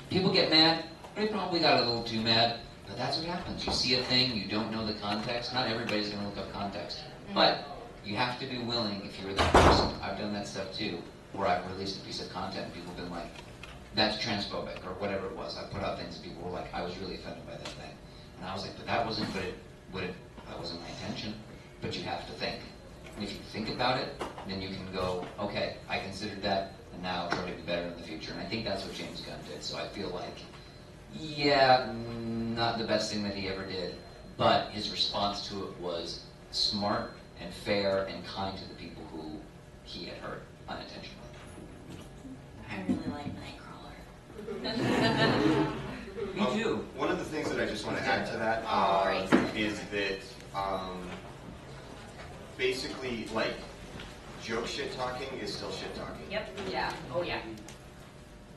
People get mad, they probably got a little too mad, but that's what happens. You see a thing, you don't know the context. Not everybody's going to look up context. But you have to be willing, if you're that person. I've done that stuff too, where I've released a piece of content and people have been like, that's transphobic, or whatever it was. I put out things and people were like, I was really offended by that thing. And I was like, but that wasn't that wasn't my intention. But you have to think. And if you think about it, then you can go, okay, I considered that, and now I'll try to be better in the future. And I think that's what James Gunn did. So I feel like, yeah, not the best thing that he ever did, but his response to it was smart and fair and kind to the people who he had hurt unintentionally. I really like Nightcrawler. Me too. One of the things that I just want to add to that is that basically, like, joke shit talking is still shit talking. Yep. Yeah. Oh yeah.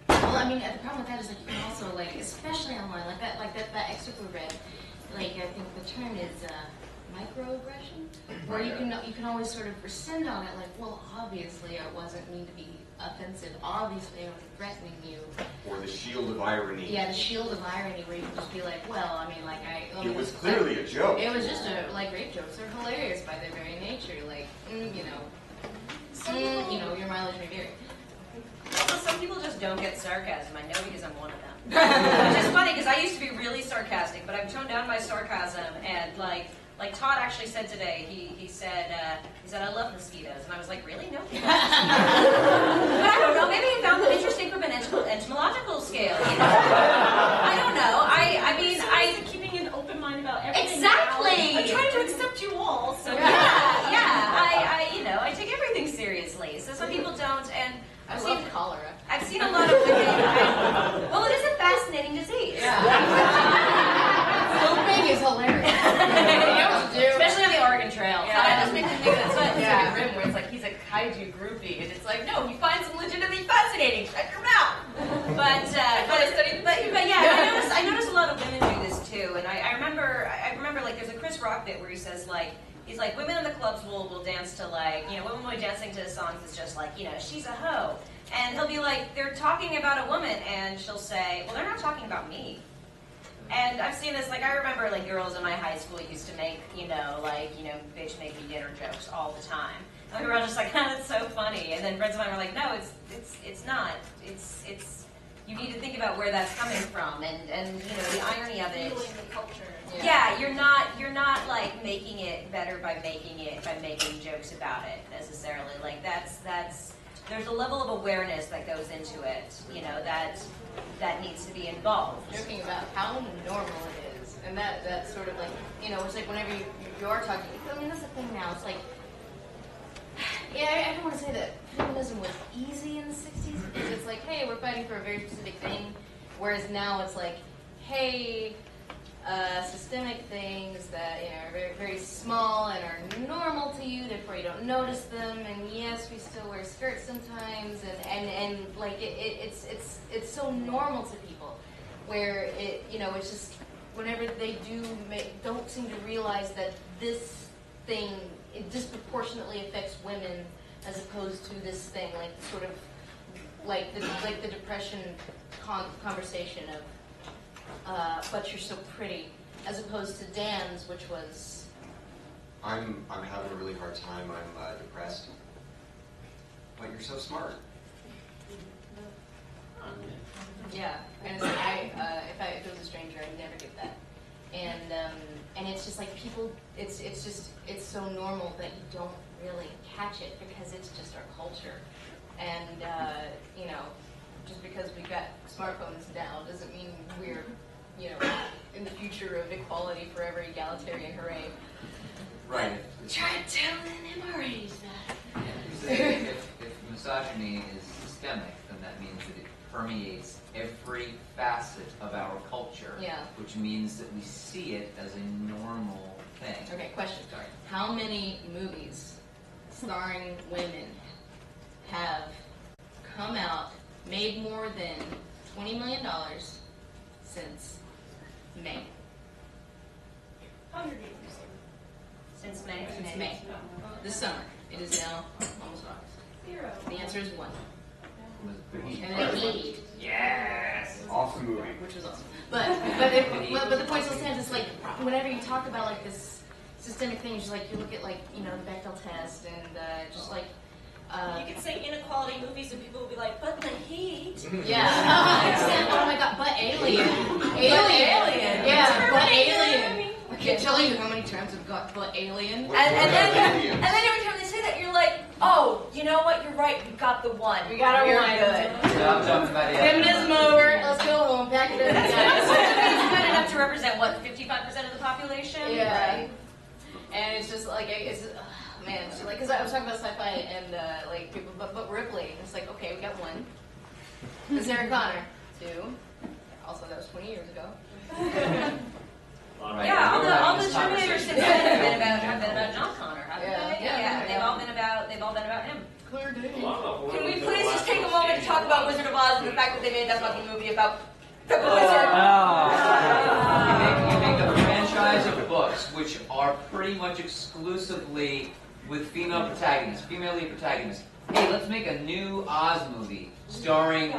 Well, I mean, the problem with that is like you can also like, especially online, like that excerpt we read. Like I think the term is microaggression, where you can always sort of rescind on it. Like, well, obviously I wasn't mean to be offensive. Obviously I was threatening you. Or the shield of irony. Yeah, the shield of irony, where you can just be like, well, I mean, like it was clearly a joke. It was just like rape jokes are hilarious by their very nature. Like, you know, your mileage may vary. Well, some people just don't get sarcasm. I know because I'm one of them. Which is funny because I used to be really sarcastic, but I've toned down my sarcasm. And like Todd actually said today, he said I love mosquitoes, and I was like, really? No. But I don't know. Maybe he found them interesting from an entomological scale. You know? I don't know. I mean, keeping an open mind about everything. Exactly. I'm trying to accept you all. So yeah. I take everything seriously. So some people don't, and I love cholera. I've seen a lot of women. Well, it is a fascinating disease. Sloping is hilarious. Especially on the Oregon Trail. Yeah, that just makes me think of that Pacific Rim where it's like he's a kaiju groupie, and it's like, no, he finds him legitimately fascinating. Check him out. But yeah, I notice a lot of women do this too, and I remember like there's a Chris Rock bit where he says like. He's like, women in the clubs will dance to like, women will be dancing to songs that's just like, she's a hoe. And he'll be like, they're talking about a woman, and she'll say, well, they're not talking about me. And I've seen this, like, I remember, like, girls in my high school used to make, bitch make me dinner jokes all the time. And we were all just like, that's so funny. And then friends of mine were like, no, it's not. It's you need to think about where that's coming from, and the irony of it. Feeling the culture. Yeah, you're not like making it better by making jokes about it necessarily. Like that's there's a level of awareness that goes into it, that needs to be involved. Joking about how normal it is, and that's sort of like, it's like whenever you are talking. I mean, that's the thing now. It's like, I don't want to say that feminism was easy in the '60s because it's like, hey, we're fighting for a very specific thing, whereas now it's like, hey. Systemic things that are very, very small and are normal to you, therefore you don't notice them. And yes, we still wear skirts sometimes, and like it's so normal to people, where it's just whenever they don't seem to realize that this thing it disproportionately affects women as opposed to this thing like sort of like the depression conversation of. But you're so pretty, as opposed to Dan's, which was. I'm having a really hard time. I'm depressed. But you're so smart. Yeah, and it's like if it was a stranger, I'd never get that. And it's just like people. It's so normal that you don't really catch it because it's just our culture, and just because we got smartphones now doesn't mean we're in the future of equality forever, egalitarian, hooray. Right. Try telling MRAs that. If misogyny is systemic, then that means that it permeates every facet of our culture, Yeah. which means that we see it as a normal thing. Okay, question. Sorry. How many movies starring women have come out, made more than $20 million since May? Since May. Since May. This summer. It is now almost August. 0. The answer is 1. Was And then Heat, Yes! Awesome movie. which was awesome. But the point still stands. It's like whenever you talk about like this systemic thing, just like you look at like the Bechdel test and just like. You could say inequality movies and people will be like, but the heat. Yeah. Oh my god, but Alien. Alien. Yeah, but Alien. I can't tell you how many times I've got but Alien. And then every time they say that, you're like, oh, you know what? You're right. We got the one. We got our We're one. good. Stop talking about it. Feminism over. Let's go home. Pack it up. It's good enough to represent what, 55% of the population? Yeah. Right? And it's just like man, so like, because I was talking about sci-fi and like people, but Ripley. It's like, okay, we got 1. Sarah Connor. 2. Also, that was 20 years ago. Right. Yeah, all the This Terminators since conversation. then have been about John Connor, haven't Yeah. they? Yeah. They've all been about him. Clear day. Can we please just take a moment to talk about Wizard of Oz and the fact that they made that fucking movie about the wizard? You make a franchise of books which are pretty much exclusively with female protagonists, female lead protagonists. Hey, let's make a new Oz movie starring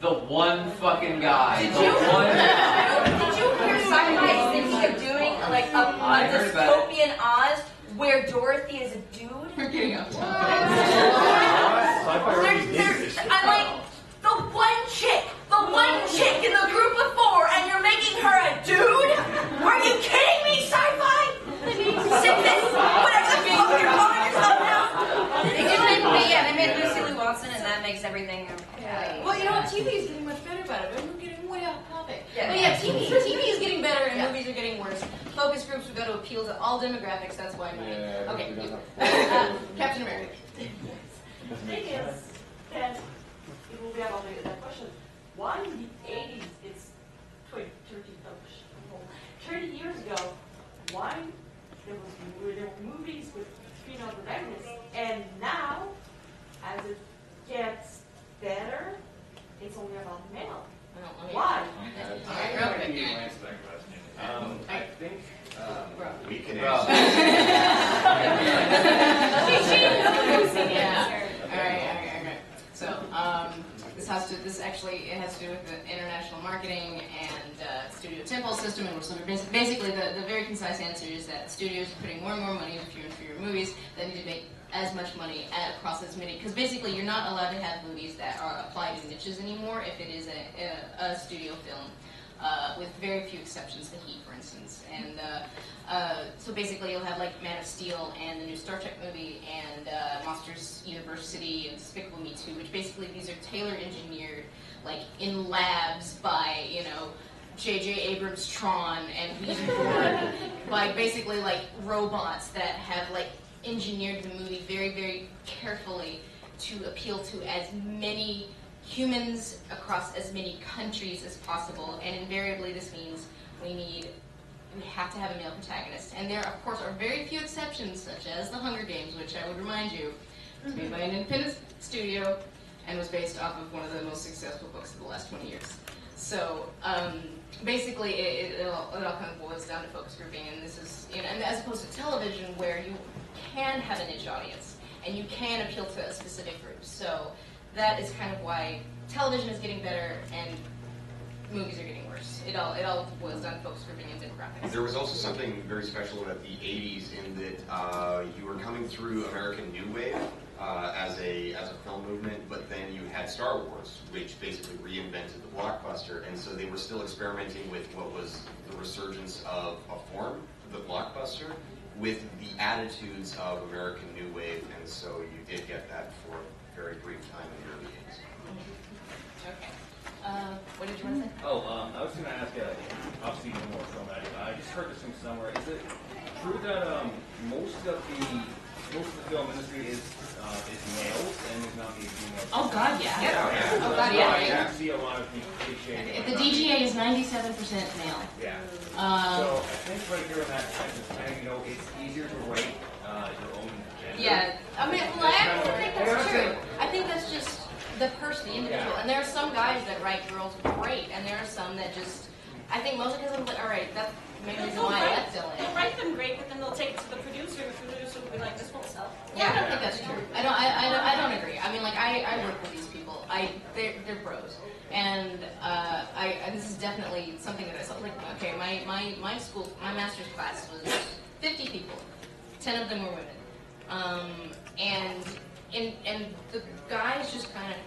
the one fucking guy. Did the you one guy. hear sci-fi is thinking of doing like I a heard about dystopian Oz where Dorothy is a dude? We're getting off topic. Sci-fi already did this. I'm like, the one chick in the group of 4, and you're making her a dude? Are you kidding me, sci-fi? Sickness? Whatever the fuck you're calling yourself now? They made Lucy Lou Watson, and that makes everything okay. Well, you know what? TV is getting much better about it. But we're getting way off topic. Yeah. But yeah, TV is getting better and movies are getting worse. Focus groups have got to appeal to all demographics. That's why money. Yeah, Okay. we don't have- Captain America. The thing is that it will be about that question. Why in the 80s, it's 30 years ago, why there were movies with female protagonists, and now, as it gets better, it's only about male. Why? I think We can Bro. answer. Yeah. All right. So, this actually has to do with the international marketing and studio tempo system, and so basically the very concise answer is that studios are putting more and more money into fewer and fewer movies that need to make as much money across as many, because basically you're not allowed to have movies that are applied to niches anymore if it is a studio film. With very few exceptions, The Heat, for instance. And so basically you'll have like Man of Steel and the new Star Trek movie and Monsters University and Despicable Me 2, which basically these are tailor-engineered, like in labs by, J.J. Abrams' Tron and Ouija board by basically like robots that have like engineered the movie very, very carefully to appeal to as many humans across as many countries as possible, and invariably this means we have to have a male protagonist. And there, of course, are very few exceptions, such as The Hunger Games, which I would remind you was made by an independent studio and was based off of one of the most successful books of the last 20 years. So basically, it all kind of boils down to focus grouping, and this is, and as opposed to television, where you can have a niche audience and you can appeal to a specific group. So that is kind of why television is getting better and movies are getting worse. It all boils down to focus grouping and demographics. There was also something very special about the 80s in that you were coming through American New Wave as a film movement, but then you had Star Wars, which basically reinvented the blockbuster, and so they were still experimenting with what was the resurgence of a form, the blockbuster, with the attitudes of American New Wave, and so you did get that for a very brief time in the early 80s. Okay. What did you want to say? I was going to ask, obviously you know more film heard this from somewhere. Is it true that most of the film industry is males and is not the females? Oh God, yeah. Yeah. Oh God, yeah. You see a lot of these cliches. The DGA is 97% male. Yeah. So I think right here in that sentence, it's easier to write your own gender. Yeah, I mean, well, I actually think that's true. I think that's just the person, the individual. And there are some guys that write girls great, and there are some that just, I think most of them, all right, that's maybe the reason why I left Dylan. They'll write them great, but then they'll take it to the producer, and the producer will be like, this won't sell. Yeah, I don't think that's true. I don't agree. I mean, like, I work with these people. They're bros. And this is definitely something that I saw. Like, okay, my school, my master's class was 50 people. 10 of them were women. And the guys just kind of,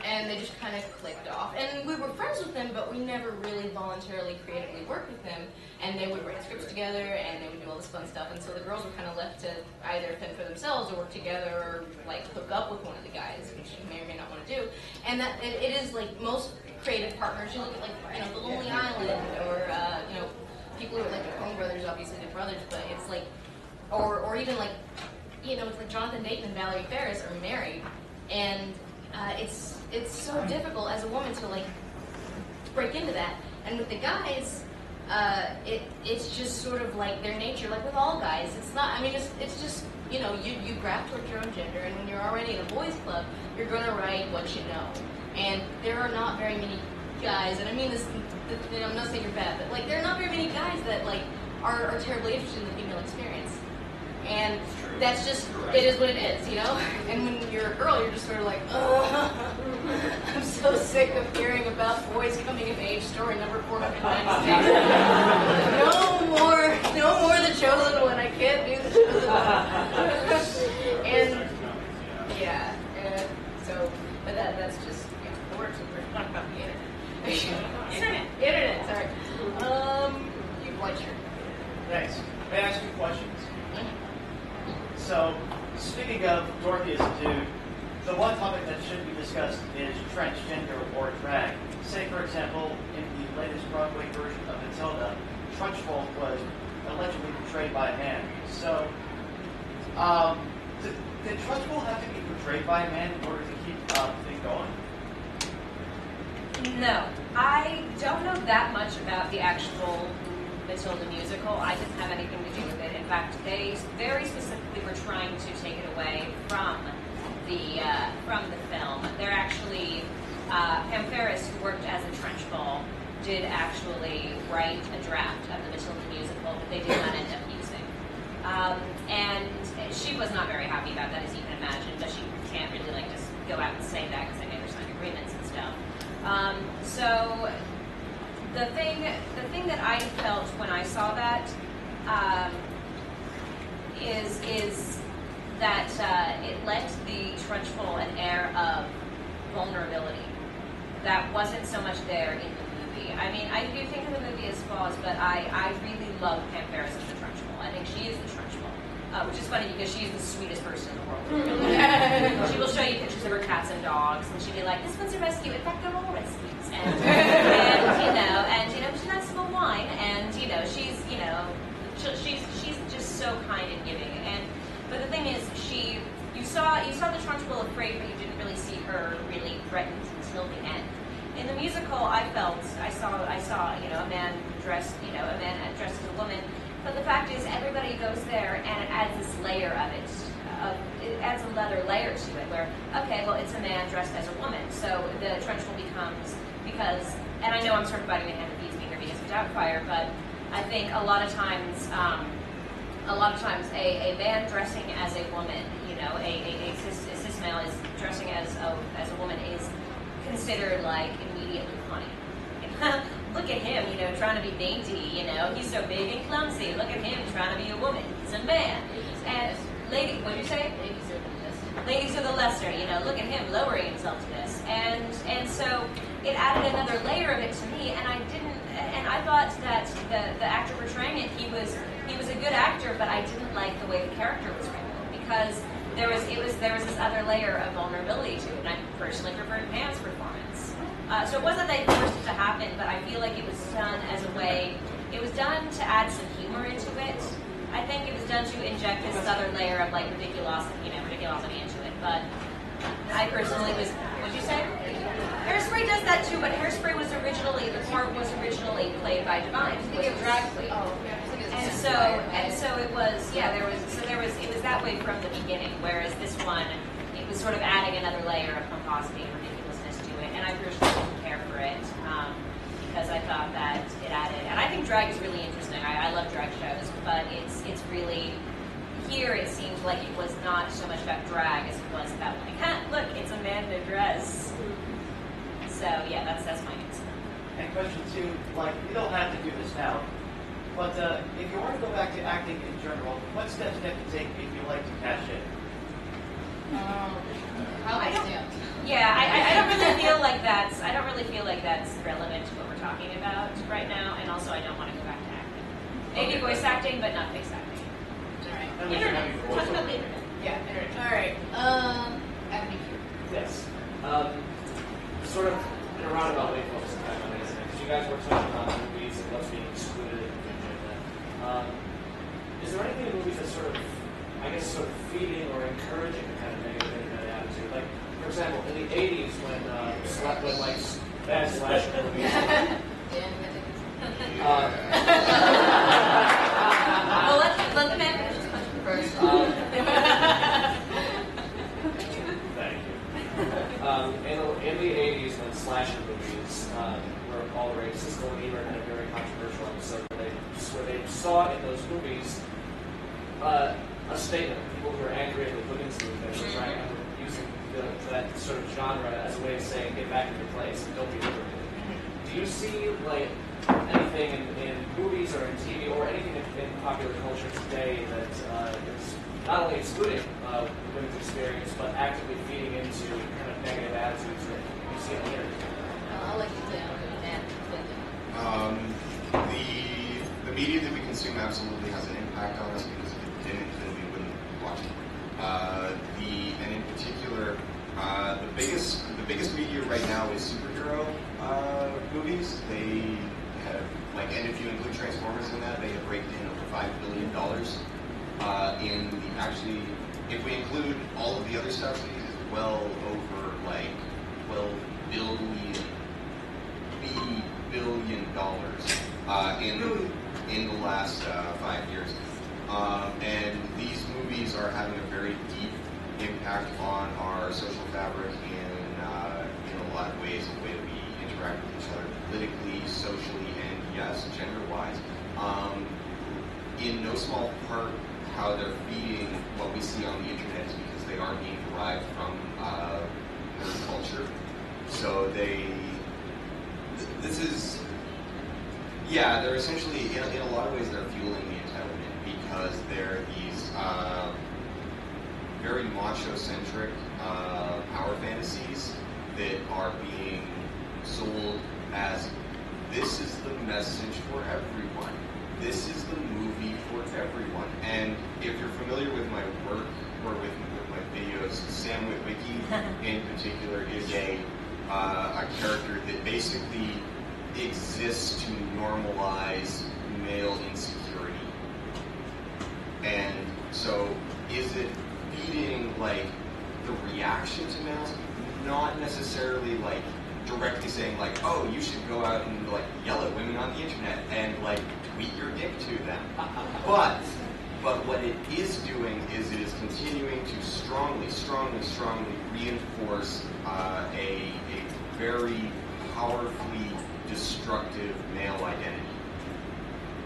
and they just kind of clicked off. And we were friends with them, but we never really voluntarily, creatively worked with them. And they would write scripts together, and they would do all this fun stuff. And so the girls were kind of left to either fend for themselves or work together or, like, hook up with one of the guys, which you may or may not want to do. And that it is, like, most creative partners, you look at, like, The Lonely Island, or, people who are, like, the Coen brothers, obviously they're brothers, but it's, like, or even, like, it's like Jonathan Dayton and Valerie Faris are married, and it's so difficult as a woman to, like, break into that. And with the guys, it's just sort of like their nature, like with all guys. It's not, I mean, it's just, you graft towards your own gender, and when you're already in a boys' club, you're going to write what you know. And there are not very many guys, and I mean this, I'm not saying you're bad, but, like, there are not very many guys that, like, are terribly interested in the female experience. And that's just, it is what it is, And when you're a girl, you're just sort of like, oh, I'm so sick of hearing about boys coming of age story number 496. No more The Chosen One. I can't do The Chosen One. And, yeah, so, but that's just, the works of we're talking about the internet. Internet, sorry. You white shirt. Thanks. May I ask you questions? So, speaking of Dorothy as a dude, the one topic that should be discussed is transgender or drag. Say, for example, in the latest Broadway version of Matilda, Trunchbull was allegedly portrayed by a man. So, did Trunchbull have to be portrayed by a man in order to keep the thing going? No, I don't know that much about the actual Matilda musical. I didn't have anything to do with it. In fact, they very specifically were trying to take it away from the film. They're actually Pam Ferris, who worked as a Trunchbull, did actually write a draft of the Matilda musical, but they did not end up using. And she was not very happy about that, as you can imagine. But she can't really just go out and say that because they made her sign agreements and stuff. So the thing that I felt when I saw that is that it lent the Trunchbull an air of vulnerability that wasn't so much there in the movie. I mean, I do think of the movie as flaws, but I really love Pam Ferris as the Trunchbull. I think she is the Trunchbull, which is funny because she is the sweetest person in the world. She will show you pictures of her cats and dogs, and she'll be like, "This one's a rescue. In fact, they're all rescues." And she's not small wine, and she's just so kind and giving. But the thing is, you saw the Trunchbull afraid, but you didn't really see her really threatened until the end. In the musical, I saw a man dressed as a woman. But the fact is, everybody goes there, and it adds this layer of it. It adds another layer to it, where, okay, well, it's a man dressed as a woman, so the Trunchbull becomes, and I know I'm sort of biting my hand with these here because of Doubtfire, but I think a lot of times a man dressing as a woman, a cis male is dressing as a woman is considered like immediately funny. Look at him, trying to be dainty, he's so big and clumsy. Look at him trying to be a woman. He's a man. And what do you say? Ladies are the lesser, look at him lowering himself to this. And so it added another layer of it to me, and I thought that the actor portraying it, he was a good actor, but I didn't like the way the character was written because there was this other layer of vulnerability to it, and I personally preferred Pam's performance. So it wasn't that they forced it to happen, but I feel like it was done as a way. It was done to add some humor into it. I think it was done to inject this other layer of like ridiculosity into it. But I personally was, what'd you say? Hairspray does that too, but Hairspray was originally, the part was originally played by Divine. I think it was drag queen. Oh, and so it was, yeah, it was that way from the beginning, whereas this one, it was sort of adding another layer of pomposity and ridiculousness to it, and I personally didn't care for it, because I thought that it added, and I think drag is really interesting. I love drag shows, but it's really, here it seemed like it was not so much about drag as it was about like, look, it's a man in a dress. So yeah, that's my answer. And question two, like, you don't have to do this now, but if you want to go back to acting in general, what steps do you have to take if you like to cash in? Probably I don't really feel like that's relevant to what we're talking about right now, and also I don't want to go back to acting. Maybe voice acting, but not face acting. Alright. Internet. Talk about the internet. Yeah, internet. Alright. Ebony Q. Yes. Sort of in a roundabout way focusing back on the internet, because you guys were touching on movies and what's being excluded and things like that. Is there anything in movies that's sort of, I guess, sort of feeding or encouraging the kind of negative internet attitude? Like, for example, in the 80s when like bad slasher movies. Well, let the man finish his question first. Thank you. In the 80s when slasher movies were all the rage, Siskel and Ebert had a very controversial episode where they saw in those movies a statement of people who were angry at the women's movement and were trying to using that sort of genre as a way of saying, get back in your place and don't be liberated. Do you see like anything in movies or in TV or anything in popular culture today that is not only excluding women's experience but actively feeding into kind of negative attitudes that you see on the internet? I'll let you play on that. The media that we consume absolutely has an impact on us because if it didn't, then we wouldn't watch it. And in particular, the biggest media right now is superhero movies. They have, like, and if you include Transformers in that, they have raked in over $5 billion. Actually, if we include all of the other stuff, it is well over like $12 billion in the last 5 years. And these movies are having a very deep impact on our social fabric in a lot of ways, the way that we interact with each other politically, socially, and yes, gender-wise. In no small part, how they're feeding what we see on the internet is because they are being derived from nerd culture. So they're essentially, in a lot of ways, they're fueling the entitlement because they're these very macho-centric power fantasies that are being sold as, this is the message for everyone. This is the movie for everyone. And if you're familiar with my work or with my videos, Sam Witwicky in particular is a character that basically exists to normalize male insecurity. And so is it feeding like the reaction to males? Not necessarily like directly saying like, oh, you should go out and like yell at women on the internet and like tweet your dick to them. But what it is doing is it is continuing to strongly reinforce a very powerfully destructive male identity.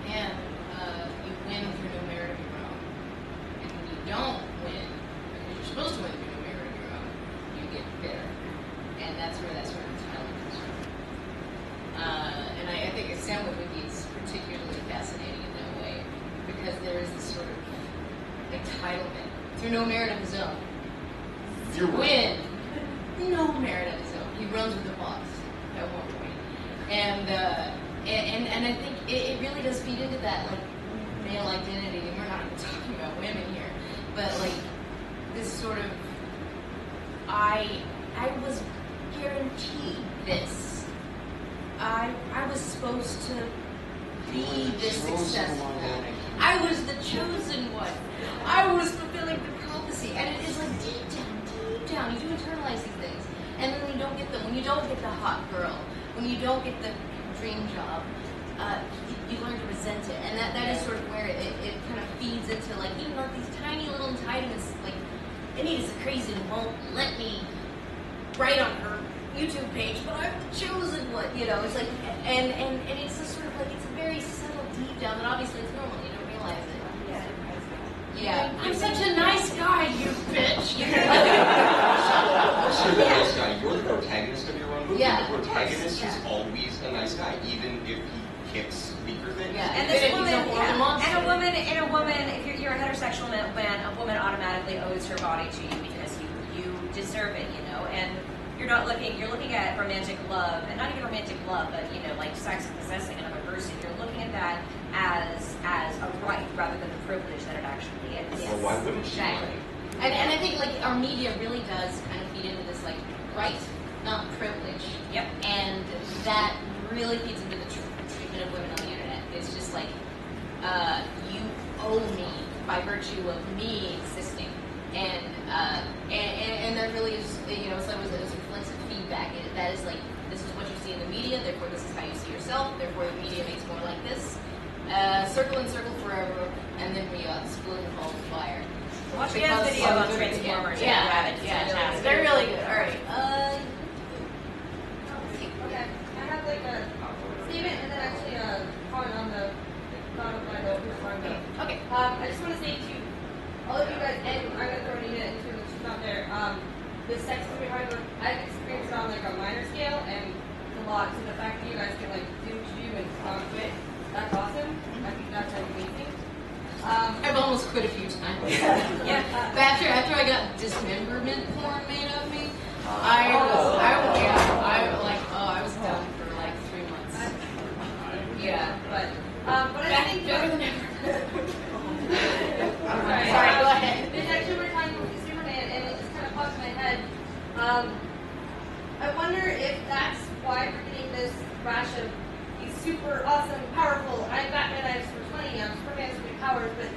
And you win through no merit of your own. And when you don't win, because you're supposed to win through no merit of your own, you get bitter. And that's where that sort of entitlement comes from. And I think Sam Witwicky is particularly fascinating in that way, because there is this sort of entitlement through no merit of his own. To win, no merit of his own. He runs with the boss at one point. And I think it really does feed into that like male identity, and we're not even talking about women here, but like this sort of I was guaranteed this. I was supposed to be this successful. I was the chosen one. I was fulfilling the prophecy. And it is like deep down, you do internalize these things. And then when you don't get them, when you don't get the hot girl, when you don't get the dream job, you learn to resent it. And that is sort of where it kind of feeds into like, even though these tiny little entitlements, like, Anita's crazy and won't let me write on her YouTube page, but I'm the chosen one, you know. It's like, and it's just sort of like, it's very subtle deep down, but obviously it's normal, you don't realize it. Yeah. I'm such a nice guy, you bitch. You're the nice guy. You're the protagonist of your own movie. Yeah, the protagonist is always a nice guy, even if he kicks weaker things. Yeah, and this woman, and a woman, if you're a heterosexual man, a woman automatically owes her body to you because you deserve it, you know. And you're looking at romantic love, and not even romantic love, but you know, like sex and possessing another person. You're looking at that as a right rather than the privilege that it actually is. Well, why wouldn't she? Exactly. And I think like our media really does kind of feed into this like right, not privilege. Yep. And that really feeds into the treatment of women on the internet. It's just like you owe me by virtue of me existing. And there really is, you know, so it was reflexive feedback. That is like, this is what you see in the media, therefore this is how you see yourself, therefore the media makes more like this. Circle and circle forever, and then we split and call the fire. Watch the video on Transformers. Yeah, they're really good. All right. Okay, I have like a statement and then actually a comment on the bottom of my note. Okay. I just want to say to all of you guys, and I'm going to throw Nina into it, she's not there. The sexism behind it, I've experienced it on like a minor scale and a lot. So the fact that you guys can like do what you do and quit, that's awesome. I think that's amazing. I've almost quit a few times. Yeah. After I got dismemberment porn made of me, I was done for like 3 months. Yeah, but I think better than ever. Sorry, go ahead. There's actually we're talking about Superman, and it just kind of popped in my head. I wonder if that's why we're getting this rash of he's super awesome, powerful. I'm Batman, I have super money. I'm Superman, has so many powers. But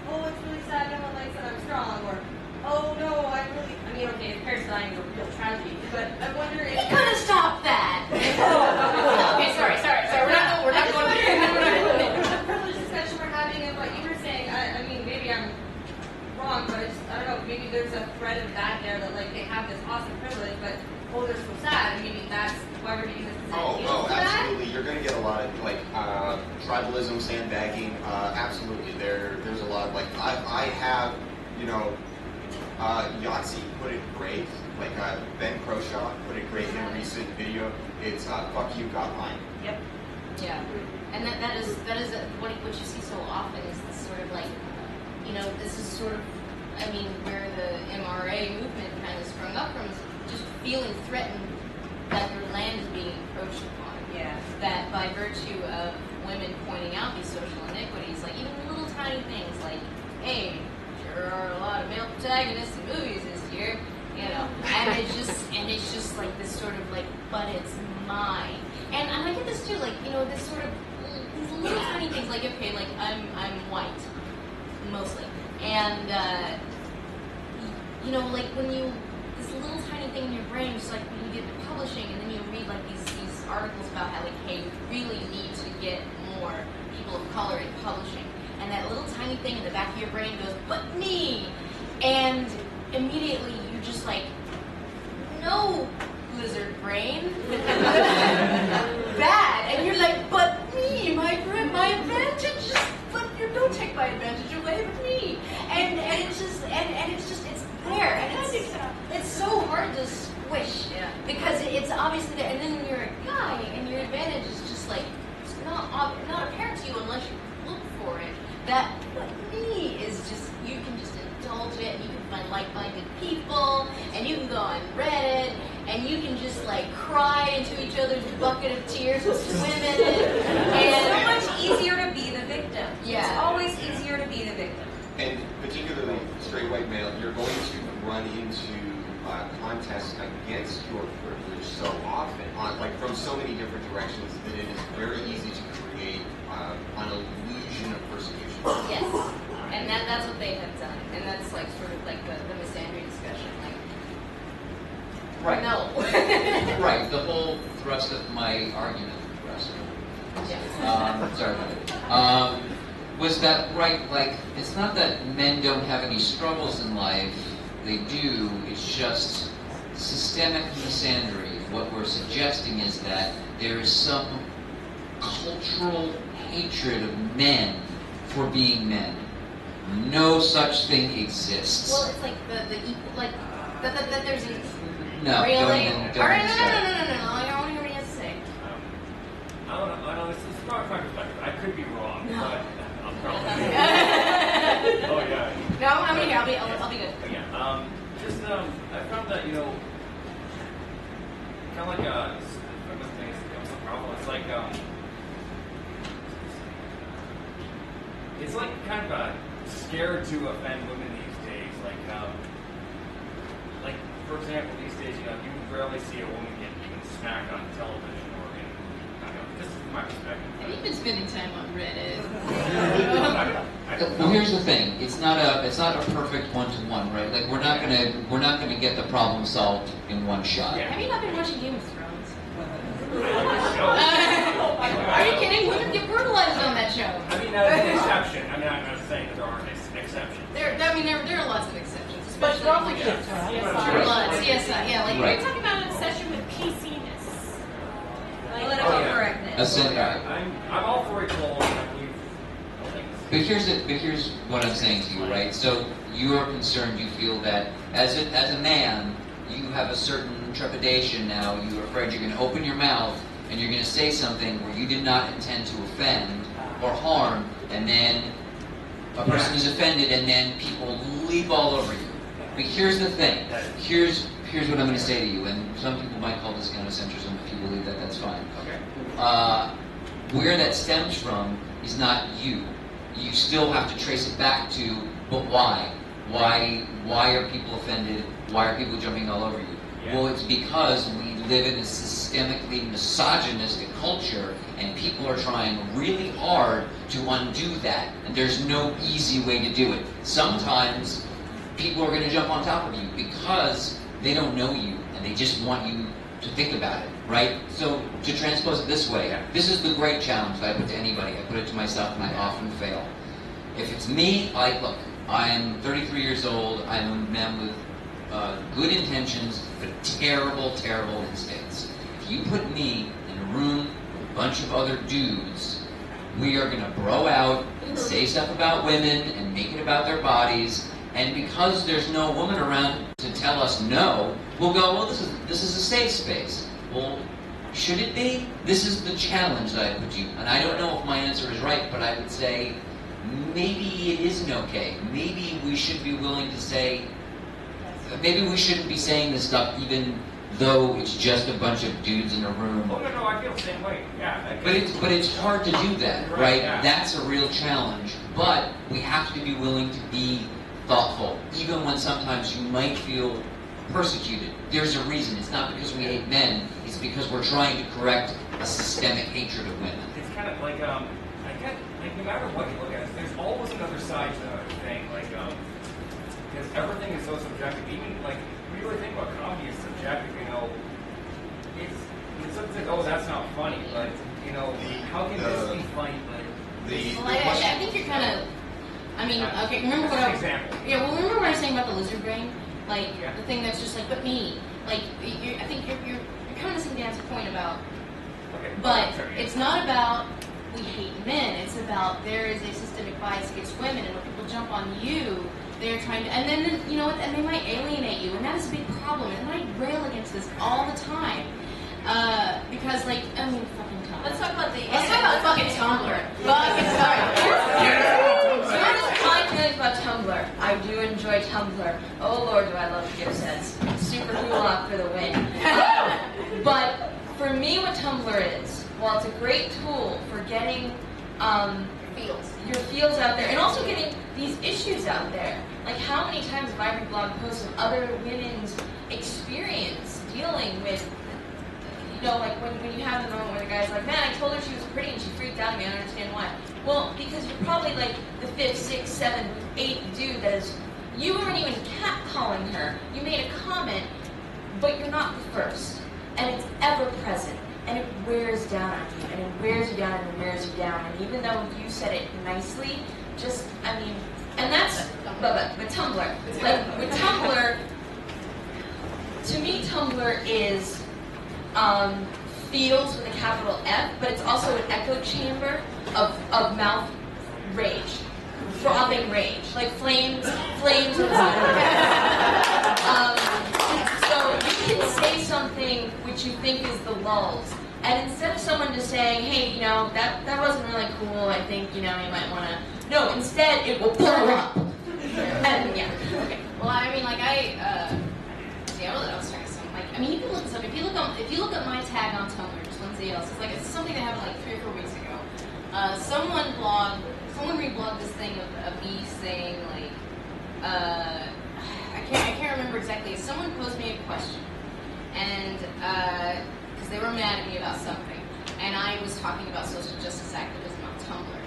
oh, it's really sad. No one likes that I'm strong. Or oh no, I mean, okay, his parents dying is a real tragedy. But I wonder if you could have stopped that. Okay, sorry. We're not going there. The privilege discussion we're having and what you were saying. I mean, maybe I'm wrong, but I don't know. Maybe there's a thread of that there that like they have this awesome privilege, but oh, they're so sad. And maybe that's why we're getting this. Oh, absolutely. You're going to get a lot of like tribalism, sandbagging. Absolutely, there's a lot of like I have, you know, Yahtzee put it great. Like Ben Croshaw put it great in a recent video. It's fuck you, got mine. Yep. Yeah. And that is what you see so often is this sort of like, you know, this is sort of, I mean, where the MRA movement kind of sprung up from, is just feeling threatened that their land is being encroached upon. Yeah. That by virtue of women pointing out these social iniquities, like even little tiny things like, hey, there are a lot of male protagonists in movies this year, you know, and it's just like this sort of like, but it's mine. And I get this too, like, you know, this sort of these little tiny things, like okay, like I'm white, mostly, and you know, like when you this little tiny thing in your brain, just like when you get to publishing, and then you read like these articles about how like, hey, we really need to get more people of color in publishing, and that little tiny thing in the back of your brain goes, but me, and immediately you just like, no, lizard brain, bad, and you're like, but me, my advantage, but you don't take my advantage away, but me, and it's just it's there, and it's so hard to squish, because it's obviously there, and then when you're a guy, and your advantage is just like, it's not apparent to you unless you look for it, that what me is just, you can just indulge it, and you can find like-minded people, and you can go on Reddit, and you can just like cry into each other's bucket of tears and swim in it. And it's so much easier to be the victim. Yeah. It's always easier to be the victim. And particularly straight white male, you're going to run into contests against your privilege so often, like from so many different directions, that it is very easy to create an illusion of persecution. Yes. And that's what they have done. And that's like sort of like the misandry discussion. Like, Right. no. Right. The whole thrust of my argument, was that right? Like, it's not that men don't have any struggles in life. They do. It's just systemic misandry. What we're suggesting is that there is some cultural hatred of men for being men. No such thing exists. Well, it's like the equal, like, that there's a... No, really? don't even All right, no. say. I want to hear what he has to say. I don't know. This is not my perspective. I could be wrong, No. but I'm probably. Oh yeah. No, I'm gonna hear. I'll be good. But yeah. I found that kind of like it's like it's like kind of scared to offend women these days. Like for example, these days you rarely see a woman get even smacked on television or in. This is my perspective. Have you been spending time on Reddit? Well, here's the thing. It's not a perfect one-to-one, right? Like we're not gonna get the problem solved in one shot. Yeah. Have you not been watching Game of Thrones? Are Are you kidding? Women get brutalized on that show. I mean, that's an exception. I'm not saying that there aren't exceptions. There are lots of exceptions, But especially probably like, kids, right? CSI, yeah, like Right. We're talking about an obsession with PCness. Political Oh, yeah. correctness. I'm all for equality. I believe. But here's what I'm saying to you, right? So you are concerned. You feel that as a man, you have a certain trepidation now. You're afraid you're going to open your mouth and you're going to say something where you did not intend to offend or harm, and then a person is offended, and then people leap all over you. But here's the thing. Here's what I'm going to say to you, and some people might call this gynocentrism. If you believe that, that's fine. Okay. Where that stems from is not you. You still have to trace it back to, but why? Why are people offended? Why are people jumping all over you? Yeah. Well, it's because we live in a systemically misogynistic culture, and people are trying really hard to undo that. And there's no easy way to do it. Sometimes people are going to jump on top of you because they don't know you, and they just want you to think about it, right? So to transpose it this way, this is the great challenge that I put to anybody. I put it to myself, and I often fail. If it's me, look, I'm 33 years old. I'm a man with good intentions, but terrible, terrible instincts. If you put me in a room with a bunch of other dudes, we are going to bro out and say stuff about women and make it about their bodies. And because there's no woman around to tell us no, we'll go, well, this is a safe space. Well, should it be? This is the challenge that I put to you. And I don't know if my answer is right, but I would say maybe it isn't okay. Maybe we should be willing to say, maybe we shouldn't be saying this stuff even though it's just a bunch of dudes in a room. Oh, no, I feel the same way. Yeah. But it's hard to do that, Right, right? yeah. That's a real challenge. But we have to be willing to be thoughtful, even when sometimes you might feel persecuted. There's a reason. It's not because we hate men. It's because we're trying to correct a systemic hatred of women. It's kind of like, no matter what you look at, there's always another side to the thing. Because everything is so subjective. Even, we really think about comedy as subjective, It's something like, oh, that's not funny, but, how can this be funny? I think you're kind of... I mean, okay, remember what I was... Yeah, well, remember what I was saying about the lizard brain? The thing that's just but me. I think you're kind of missing Dan's point about... Okay. But it's not about we hate men. It's about there is a systemic bias against women, and when people jump on you, they're trying to... And then, you know what, and they might alienate you, and that is a big problem. And I rail against this all the time. Because, fucking Tumblr. Let's talk about fucking Tumblr. Fucking my feelings about Tumblr. I do enjoy Tumblr. Oh Lord, do I love gift sets. Super hula for the win. But for me, what Tumblr is, while it's a great tool for getting your feels out there, and also getting these issues out there. How many times have I read blog posts of other women's experience dealing with you know, like when you have the moment where the guy's like, man, I told her she was pretty and she freaked out at me, I don't understand why. Well, because you're probably like the 5th, 6th, 7th, 8th dude that is, you weren't even catcalling her. You made a comment, but you're not the first. And it's ever present. And it wears down on you, and it wears you down, and it wears you down. And even though you said it nicely, just, I mean, and that's, but Tumblr. Like, with Tumblr, to me, Tumblr is feels with a capital F, but it's also an echo chamber of mouth rage. Frothing rage. Like flames of so you can say something which you think is the lulls. And instead of someone just saying, hey, you know, that wasn't really cool, I think, you know, you might want to... No, instead, it will blow up. And, yeah, okay. Well, I mean, like, I was trying to say, like, I mean, you can look this up. If you look at my tag on Tumblr, just Lindsay Ellis, it's something that happened like 3 or 4 weeks ago. Someone reblogged this thing of me saying, like, I can't remember exactly. Someone posed me a question, and because they were mad at me about something, and I was talking about social justice activism on Tumblr,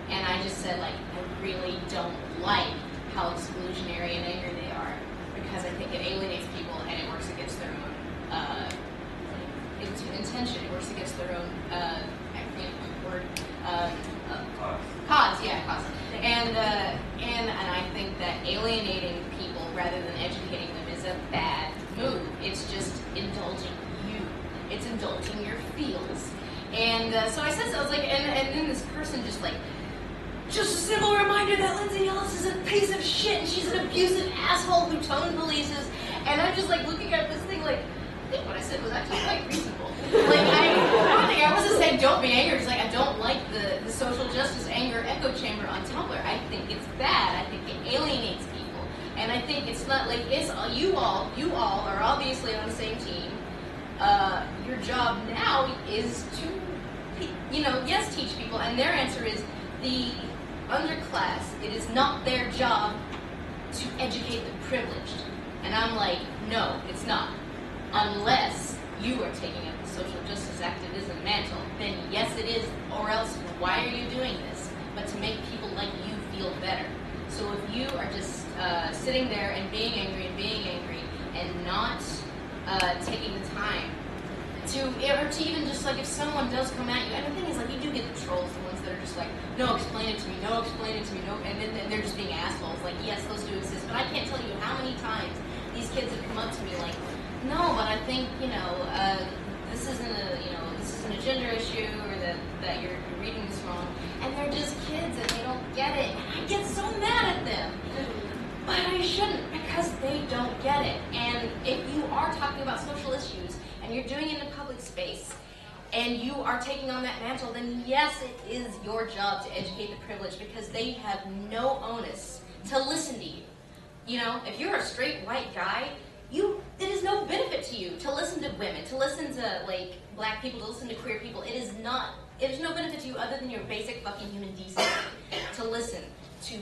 and I just said, like, I really don't like how exclusionary and angry they are, because I think it alienates people and it works against their own intention. It works against their own cause. And I think that alienating people rather than educating them is a bad move. It's just indulging you. It's indulging your feels. And so I said so. I was like, and then this person just a simple reminder that Lindsay Ellis is a piece of shit and she's an abusive asshole who tone polices. And I'm just like looking at this thing like, I think what I said was actually quite reasonable. Like, I wasn't saying don't be angry. It's like I don't like the social justice anger echo chamber on Tumblr. I think it's bad. I think it alienates people. And I think it's not like, it's you all are obviously on the same team. Your job now is to, yes, teach people. And their answer is the underclass, it is not their job to educate the privileged. And I'm like, no, it's not. Unless you are taking up the social justice activism mantle, then yes it is, or else why are you doing this? But to make people like you feel better. So if you are just sitting there and being angry and not taking the time to even just like if someone does come at you, and the thing is like you do get the trolls, the ones that are just like, no, explain it to me, no, and then they're just being assholes. Like, yes, those do exist, but I can't tell you how many times these kids have come up to me like, no, but I think, this isn't a gender issue, or that you're reading this wrong, and they're just kids and they don't get it, and I get so mad at them. But I shouldn't, because they don't get it. And if you are talking about social issues, and you're doing it in a public space, and you are taking on that mantle, then yes, it is your job to educate the privileged, because they have no onus to listen to you. If you're a straight white guy, it is no benefit to you to listen to women, to listen to like black people, to listen to queer people. It is no benefit to you other than your basic fucking human decency to listen to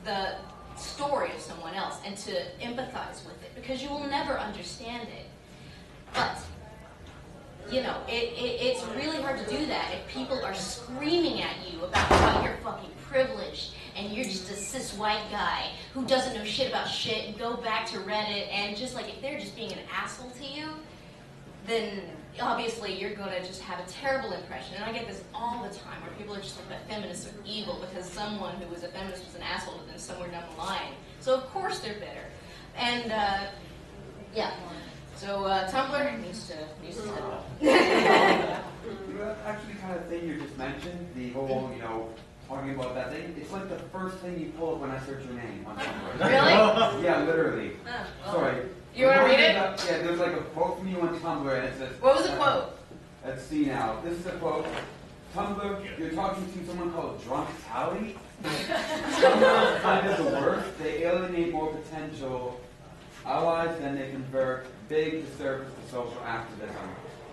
the story of someone else and to empathize with it, because you will never understand it. But it's really hard to do that if people are screaming at you about how you're fucking privileged and you're just a cis white guy who doesn't know shit about shit, and go back to Reddit, and just like if they're just being an asshole to you, then obviously you're gonna just have a terrible impression. And I get this all the time where people are just like, that feminists are evil because someone who was a feminist was an asshole to them somewhere down the line. So of course they're bitter. And yeah. So Tumblr needs to step up. Actually, kind of thing you just mentioned, the whole, talking about that thing, it's like the first thing you pull up when I search your name on Tumblr. Really? Yeah, literally. Oh, well. Sorry. You want to read it? Yeah, there's like a quote from you on Tumblr, and it says... What was the quote? Let's see now. This is a quote. Tumblr, you're talking to someone called Drunk Tally? Tumblr is kind of the worst. They alienate more potential allies than they convert. Big disservice to social activism.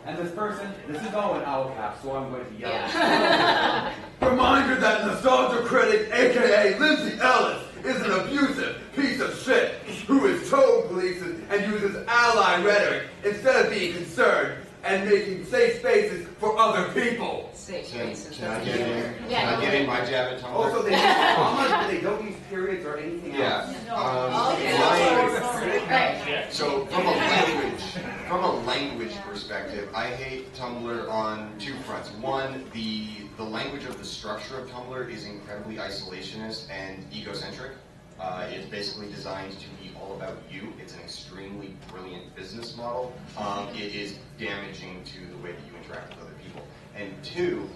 And this person, this is all in all caps, so I'm going to yell. Yeah. Reminder that nostalgia critic, aka Lindsay Ellis, is an abusive piece of shit who is tone polices and uses ally rhetoric instead of being concerned and making safe spaces for other people. Safe Can, spaces. can I that's get a in? good word. Can I get in my jab at Tumblr? Also, they use commas, but they don't use periods or anything Yeah. else. So from a language perspective, I hate Tumblr on two fronts. One, the language of the structure of Tumblr is incredibly isolationist and egocentric. It's basically designed to be all about you. It's an extremely brilliant business model. It is damaging to the way that you interact with other people. And two,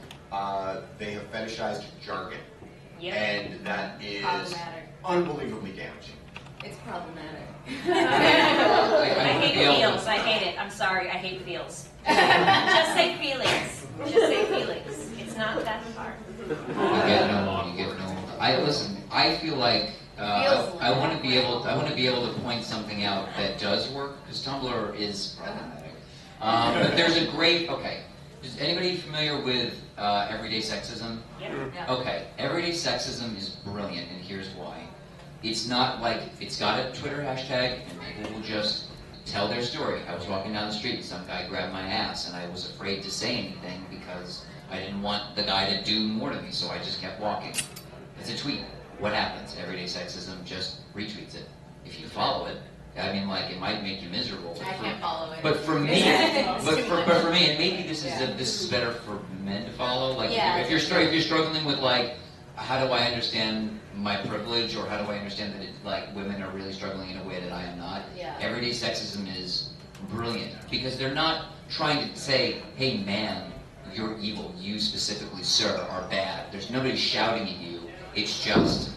they have fetishized jargon. Yep. And that is Problematic. unbelievably damaging. It's problematic. I hate the feels. I hate it. I'm sorry. I hate feels. Just say feelings. Just say feelings. It's not that hard. You get no. I feel like I want to be able to point something out that does work, because Tumblr is problematic. But there's a great Is anybody familiar with everyday sexism? Yeah. Okay, everyday sexism is brilliant, and here's why. It's not like it's got a Twitter hashtag, and people will just tell their story. I was walking down the street, and some guy grabbed my ass, and I was afraid to say anything because I didn't want the guy to do more to me, so I just kept walking. It's a tweet. What happens? Everyday sexism just retweets it. If you follow it, I mean, like, it might make you miserable. I can't follow it. But for me, but for me, and maybe this is better for men to follow. Like, if you're struggling with, like, how do I understand my privilege, or how do I understand that women are really struggling in a way that I am not? Yeah. Everyday sexism is brilliant because they're not trying to say, "Hey, man, you're evil. You specifically, sir, are bad." There's nobody shouting at you. It's just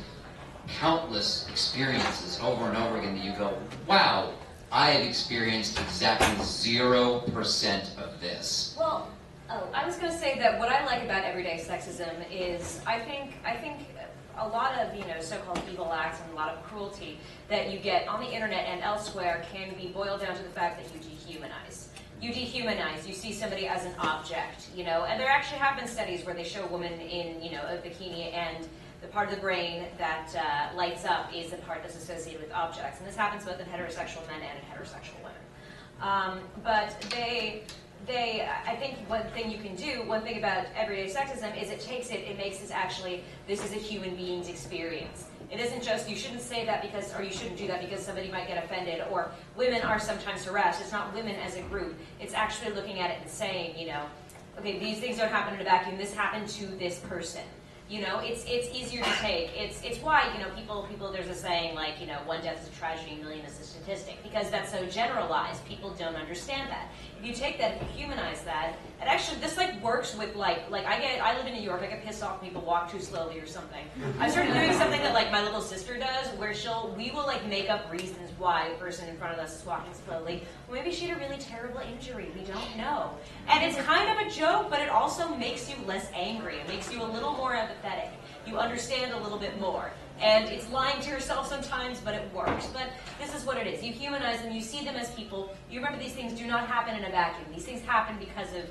countless experiences over and over again that you go, wow, I have experienced exactly 0% of this. Well, I was going to say that what I like about everyday sexism is I think a lot of so-called evil acts and a lot of cruelty that you get on the internet and elsewhere can be boiled down to the fact that you dehumanize. You dehumanize. You see somebody as an object, and there actually have been studies where they show a woman in a bikini, and the part of the brain that lights up is the part that's associated with objects. And this happens both in heterosexual men and in heterosexual women. But I think one thing about everyday sexism is it makes this actually, this is a human being's experience. It isn't just, you shouldn't say that because, or you shouldn't do that because somebody might get offended, or women are sometimes harassed. It's not women as a group. It's actually looking at it and saying, okay, these things don't happen in a vacuum. This happened to this person. It's easier to take. It's why, people, there's a saying like, one death is a tragedy, a million is a statistic, because that's so generalized. People don't understand that. If you take that, if you humanize that, it actually, this works with I live in New York, I get pissed off when people walk too slowly or something. I started doing something that my little sister does, where we will make up reasons why the person in front of us is walking slowly. Well, maybe she had a really terrible injury, we don't know. And it's kind of a joke, but it also makes you less angry. It makes you a little more empathetic. You understand a little bit more. And it's lying to yourself sometimes, but it works. But this is what it is. You humanize them, you see them as people. You remember these things do not happen in a vacuum. These things happen because of,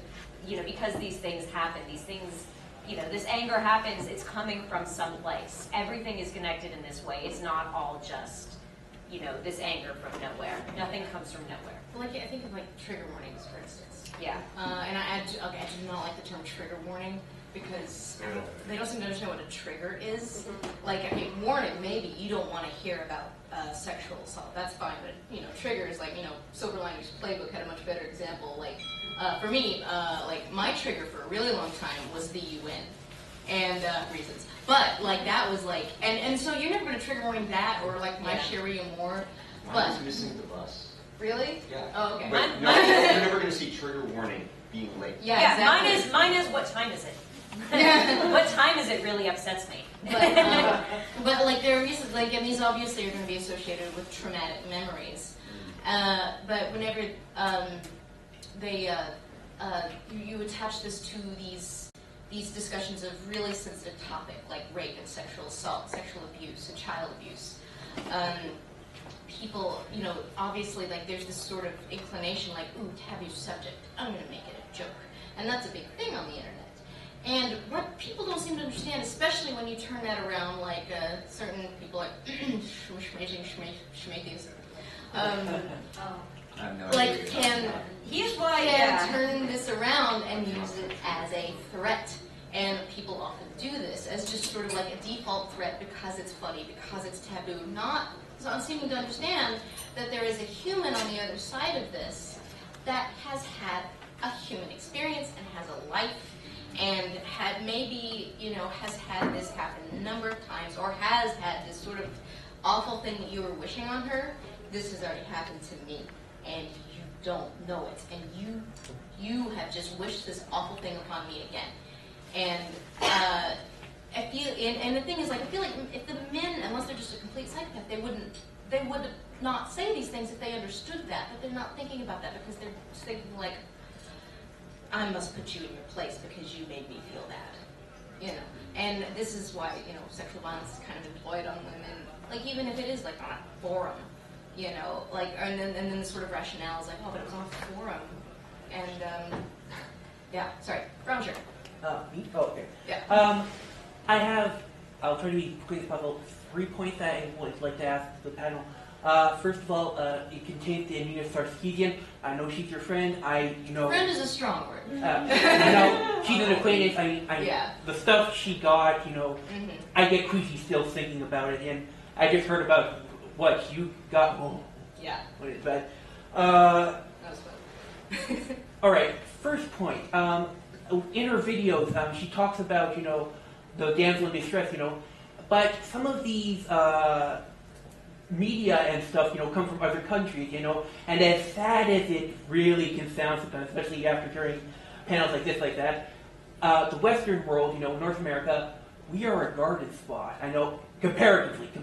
because these things happen. These things, this anger happens, it's coming from someplace. Everything is connected in this way. It's not all just, this anger from nowhere. Nothing comes from nowhere. Well, I think of trigger warnings, for instance. Yeah. And I do not like the term trigger warning, because they don't seem to understand what a trigger is. Okay, warning, maybe you don't want to hear about sexual assault. That's fine, but triggers Silver Linings Playbook had a much better example. For me, my trigger for a really long time was the UN and reasons. But that was and so you're never going to trigger warning that or my Sharia more. Mine was missing the bus. Really? Yeah. Oh, okay. But no, you're never going to see trigger warning being late. Yeah, exactly. Mine is what time is it? What time is it really upsets me. But there are reasons, and these obviously are going to be associated with traumatic memories. But whenever you attach this to these discussions of really sensitive topic like rape and sexual assault, sexual abuse, and child abuse, people, obviously there's this sort of inclination ooh, taboo subject, I'm going to make it a joke. And that's a big thing on the internet. And what people don't seem to understand, especially when you turn that around, certain people schmathing, I have no like idea. can Here's why, turn this around and use it as a threat. And people often do this as just sort of like a default threat because it's funny, because it's taboo. Not so I'm seeming to understand that there is a human on the other side of this that has had a human experience and has a life and had maybe, has had this happen a number of times or has had this sort of awful thing that you were wishing on her. This has already happened to me and you don't know it. And you have just wished this awful thing upon me again. And I feel, and the thing is, like, I feel like if the men, unless they're just a complete psychopath, they would not say these things if they understood that, but they're not thinking about that because they're thinking like, I must put you in your place because you made me feel bad, And this is why, sexual violence is kind of employed on women, like even if it is like on a forum, and then the sort of rationale is like, oh, but it was on a forum, and yeah, sorry, Roger. Me? Oh, okay. Yeah. I'll try to be quick as possible, 3 points that I would like to ask the panel. First of all, it contains the Anita Sarkeesian. I know she's your friend. Friend is a strong word. She's an acquaintance. The stuff she got, I get queasy still thinking about it. And I just heard about what you got. Oh, yeah. What is bad? That was fun. All right. First point. In her videos, she talks about, the damsel in distress, but some of these media and stuff, come from other countries, and as sad as it really can sound sometimes, especially after hearing panels like this, like that, the Western world, North America, we are a guarded spot. I know, comparatively to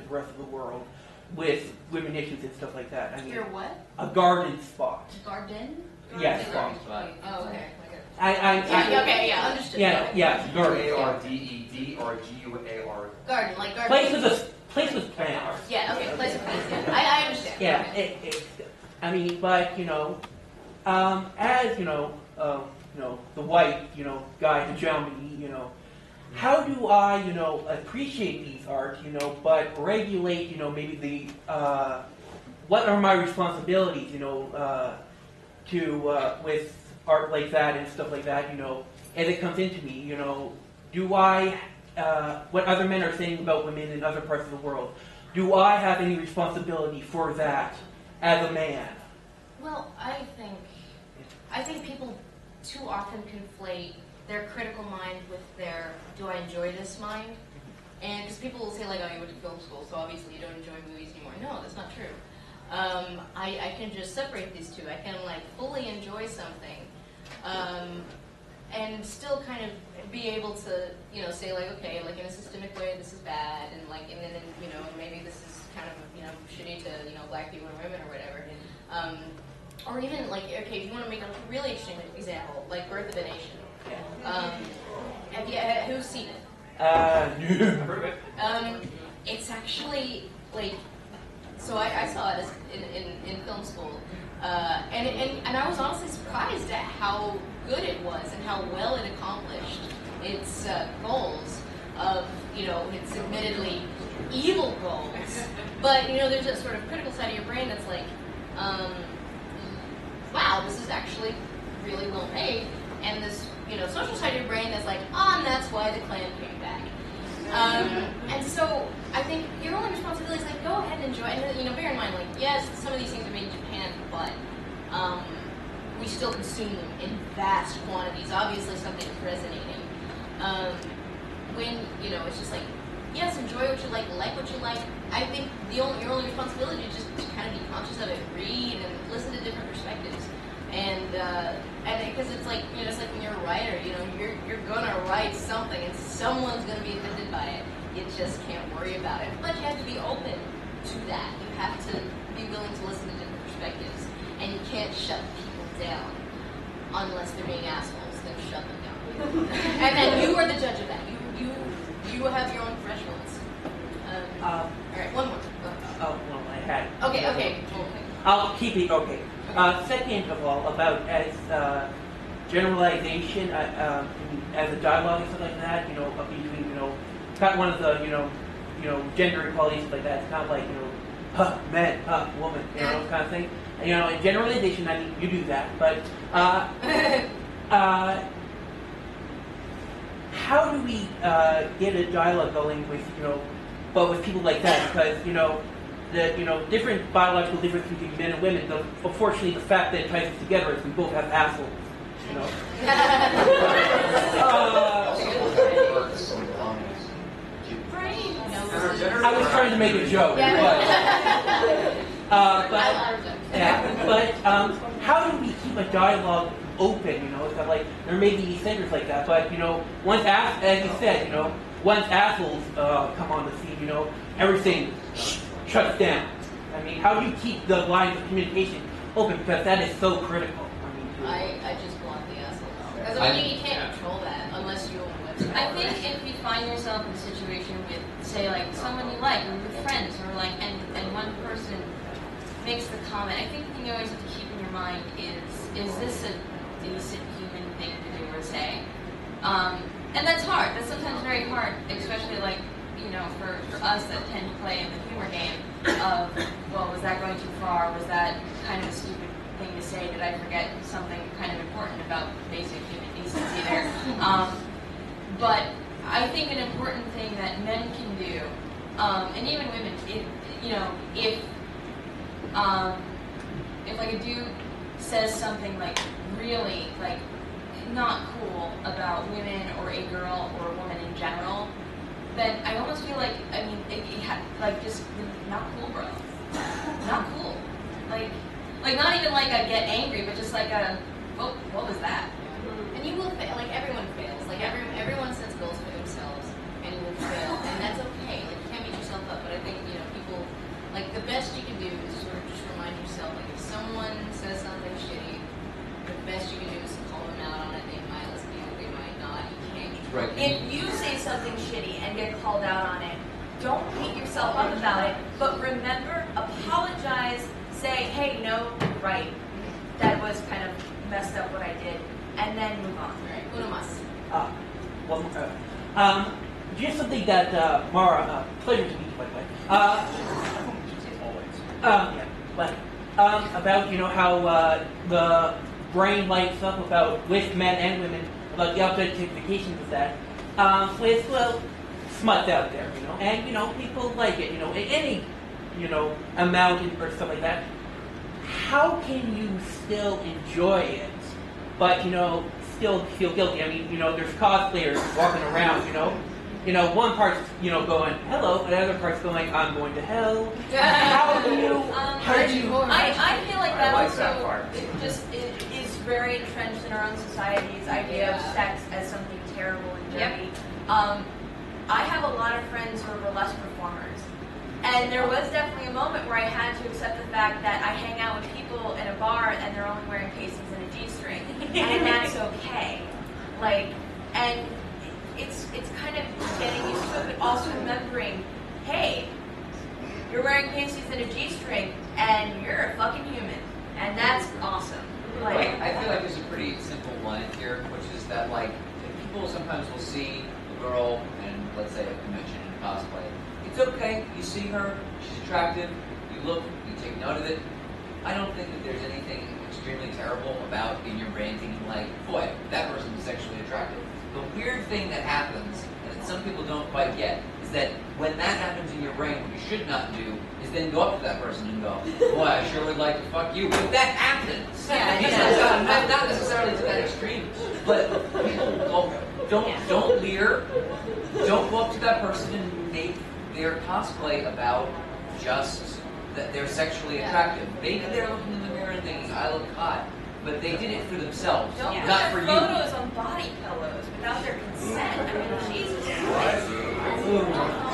the rest of the world, with women issues and stuff like that. I mean, You're what? A guarded spot. Garden? Yes, spot. spot. Oh, okay. Okay, Understood. Yeah, garden. G-A-R-D-E-D or G-U-A-R? Garden, like garden. Place with plants. Yeah, okay, place with plants. Yeah. I understand. Yeah, okay. I mean, but as the white, guy, the gentleman, how do I, appreciate these art, but regulate, maybe the, what are my responsibilities, with art like that and stuff like that, as it comes into me, do I, what other men are saying about women in other parts of the world, do I have any responsibility for that as a man? Well, I think people too often conflate their critical mind with their do I enjoy this mind? And because people will say like, oh, you went to film school, so obviously you don't enjoy movies anymore. No, that's not true. I can just separate these two. I can like fully enjoy something, and still kind of be able to, say like, okay, like in a systemic way, this is bad, and like, and then, maybe this is kind of, shitty to, black people and women or whatever. Or even like, okay, if you want to make a really extreme example, like Birth of a Nation. Who's seen it? It's actually like, so I saw it in film school, and I was honestly surprised at how good it was and how well it accomplished its goals of, its admittedly evil goals. But there's a sort of critical side of your brain that's like, wow, this is actually really well made, and this social side of your brain that's like, and that's why the Klan came back. And so I think your only responsibility is like, go ahead and enjoy it. And bear in mind, like, yes, some of these things are made in Japan, but we still consume them in vast quantities. Obviously, something's resonating. When it's just like, yes, enjoy what you like what you like. I think your only responsibility is just to kind of be conscious of it, read and listen to different perspectives. And because it's like, it's like when you're a writer, you're gonna write something and someone's gonna be offended by it. You just can't worry about it. But you have to be open to that. You have to be willing to listen to different perspectives. And you can't shut people down unless they're being assholes, then shut them down. And then you are the judge of that. You have your own thresholds. All right, one more. Oh, well, I had. Okay. I'll keep it okay. Second of all, about as generalization, as a dialogue and stuff like that, between, kind of one of the, gender equality stuff like that. It's kind of like, man, woman, you know, kind of thing. And, you know, in generalization, I mean, you do that, but how do we get a dialogue going with, you know, but with people like that? Because, you know, the different biological differences between men and women. Unfortunately, the fact that it ties us together is we both have assholes. You know. I was trying to make a joke, but how do we keep a dialogue open? You know, it's kind of like there may be centers like that, but you know, once as you said, you know, once assholes come on the scene, you know, everything shuts down. I mean, how do you keep the lines of communication open? Because that is so critical. I just block the asshole. Because I mean, you can't control that unless you own a website. I think if you find yourself in a situation with, say, like someone you like, or your friends, or like, and one person makes the comment, I think the thing you always have to keep in your mind is this a decent human thing to do or say? And that's hard. That's sometimes very hard, especially like, you know, for us that tend to play in the humor game of, well, was that going too far? Was that kind of a stupid thing to say? Did I forget something kind of important about basic human decency there? But I think an important thing that men can do, and even women, if like a dude says something like really like not cool about women or a girl or a woman in general, then I almost feel like, I mean, like just not cool, bro. Not cool. Like not even like a get angry, but just like a, what was that? And you will fail. Like everyone fails. Like everyone sets goals for themselves, and you will fail, and that's okay. Like you can't beat yourself up. But I think people, like the best you can do is sort of just remind yourself, like if someone says something shitty, the best you can do is call them out on it. They might listen to you, they might not. You can't. Right. If you say something shitty and get called out on it, don't beat yourself up about it, but remember, apologize, say, hey, no, right, that was kind of messed up what I did, and then move on. Right. Uno mas. One more. Just something that Mara, pleasure to meet you, by the way. About, you know, how the brain lights up about with men and women about the objectification of that. With smuts out there, you know, and you know people like it, you know, in any, you know, amount or stuff like that. How can you still enjoy it, but you know, still feel guilty? I mean, you know, there's cosplayers walking around, you know, one part's, you know, going hello, and the other part's going, I'm going to hell. How do you? I feel like that like also that part. is very entrenched in our own society's idea of sex as something terrible and dirty. I have a lot of friends who are burlesque performers, and there was definitely a moment where I had to accept the fact that I hang out with people in a bar and they're only wearing pasties and a G-string, and that's okay. Like, and it's kind of getting used to it, but also remembering, hey, you're wearing pasties and a G-string, and you're a fucking human, and that's awesome. Like, I feel like there's a pretty simple line here, which is that like people sometimes will see a girl in, let's say, a convention in cosplay. It's okay. You see her, she's attractive. You look, you take note of it. I don't think that there's anything extremely terrible about in your brain thinking like, boy, that person is sexually attractive. The weird thing that happens, and that some people don't quite get, is that when that happens in your brain, what you should not do is then go up to that person and go, boy, I sure would like to fuck you. But that happens. Not necessarily to that extreme, but people don't leer. Don't go up to that person and make their cosplay about just that they're sexually attractive. Maybe they're looking in the mirror and thinking, I look hot. But they did it for themselves, not for you. Photos on body pillows without their consent. I mean, Jesus Christ.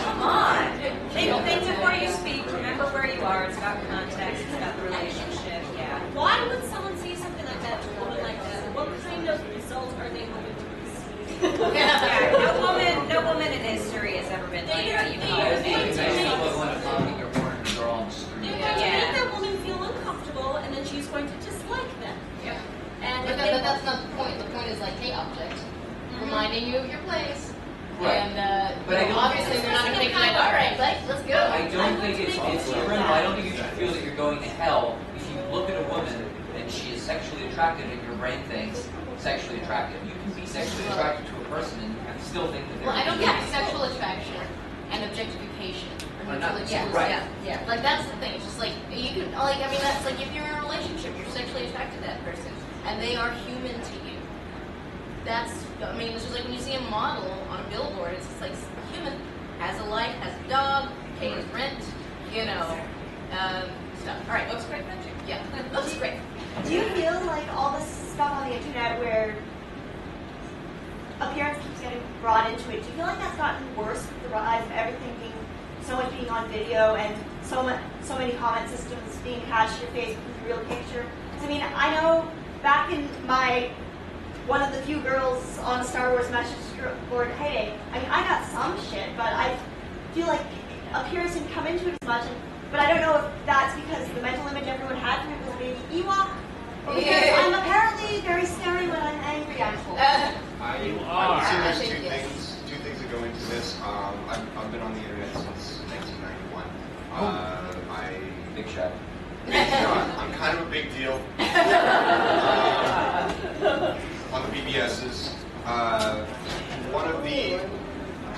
Come on. Think before you speak. Remember where you are. It's got context. It's got the relationship. Yeah. Why would someone say something like that to a woman like that? What kind of result are they hoping to receive? No woman in history has ever been like that. You know. They're going to make that woman feel uncomfortable, and then she's going to dislike them. Yeah. And But that's not the point. The point is like, hey, object, reminding you of your place. Right. And but I don't obviously they're not going to think like, all right, let's go. I don't think it's criminal. I don't think you should feel that you're going to hell if you look at a woman and she is sexually attractive and your brain thinks sexually attractive. You can be sexually attracted to a person and still think that they're. Well, I don't think sexual attraction and objectification are mutually exclusive. Right. Yeah. Like that's the thing. It's just like you can like I mean that's like if you're in a relationship, you're sexually attracted to that person and they are human to you. That's I mean it's just like when you see a model on a billboard, it's just like human, has a life, has a dog, pays rent, you know, stuff. All right, looks great, Benji. Yeah, looks great. Do you feel like all this stuff on the internet where appearance keeps getting brought into it, do you feel like that's gotten worse with the rise of everything being so much being on video and so many comment systems being attached to your face with the real picture? I mean, I know back in my one of the few girls on a Star Wars message board heyday, I mean, I got some shit, but I feel like appearance didn't come into it as much. But I don't know if that's because the mental image everyone had for me was a baby Ewok, or because I'm apparently very scary when I'm angry, I'm told. I would say there's two things that go into this. I've been on the internet since 1991. Big shot. I'm kind of a big deal. On the BBSs, one of the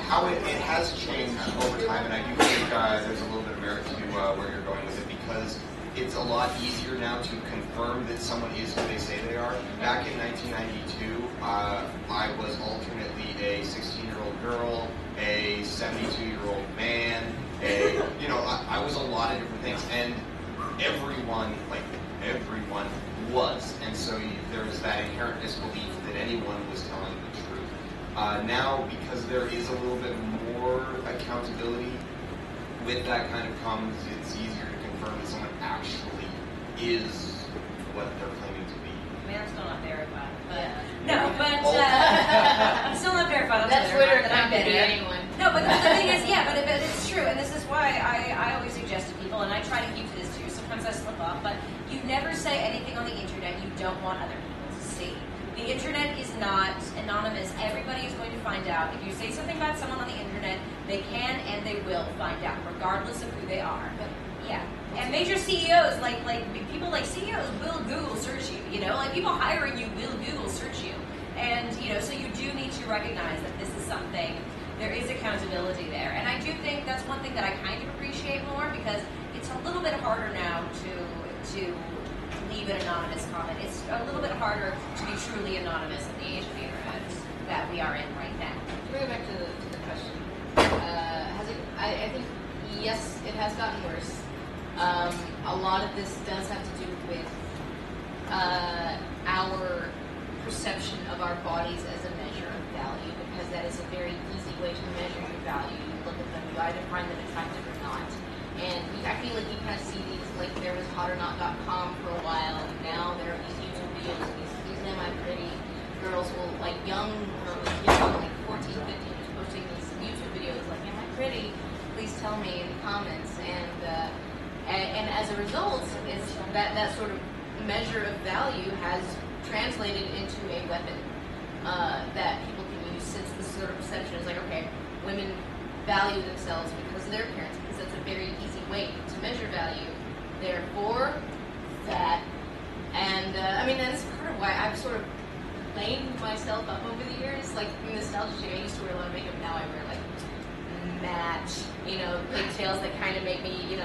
how it has changed over time, and I do think there's a little bit of merit to where you're going with it because it's a lot easier now to confirm that someone is who they say they are. Back in 1992, I was alternately a 16-year-old girl, a 72-year-old man, I was a lot of different things, and everyone was, and so there was that inherent disbelief that anyone was telling the truth. Now, because there is a little bit more accountability, with that kind of comes, it's easier to confirm that someone actually is what they're claiming to be. I mean, I'm still not verified, but I'm still not verified on That's Twitter. Twitter can't be anyone. No, but the thing is, but it's true, and this is why I always suggest to people, and I try to keep to this too. Sometimes I slip up, but you never say anything on the internet you don't want other people to see. The internet is not anonymous. Everybody is going to find out. If you say something about someone on the internet, they can and they will find out, regardless of who they are. Yeah. And major CEOs, like people like CEOs will Google search you, like people hiring you will Google search you. And, so you do need to recognize that this is something, there is accountability there. And I do think that's one thing that I kind of appreciate more because it's a little bit harder now to leave an anonymous comment. It's a little bit harder to be truly anonymous in the age of the internet that we are in right now. To bring it back to the question, I think, yes, it has gotten worse. A lot of this does have to do with our perception of our bodies as a measure of value, because that is a very easy way to measure your value. You look at them, you either find them attractive or not. And I feel like you kind of see these, like there was hotornot.com for a while, and now there are these YouTube videos, these Am I Pretty girls will, like young girls, like 14, 15, just posting these YouTube videos like, am I pretty? Please tell me in the comments. And as a result, it's that sort of measure of value has translated into a weapon that people can use, since the sort of perception is like, okay, women value themselves because of their appearance, because that's a very easy way to measure value. Therefore, that, and I mean, that's part of why I've sort of cleaned myself up over the years. Like in nostalgia chick, I used to wear a lot of makeup. Now I wear like matte, pigtails that kind of make me,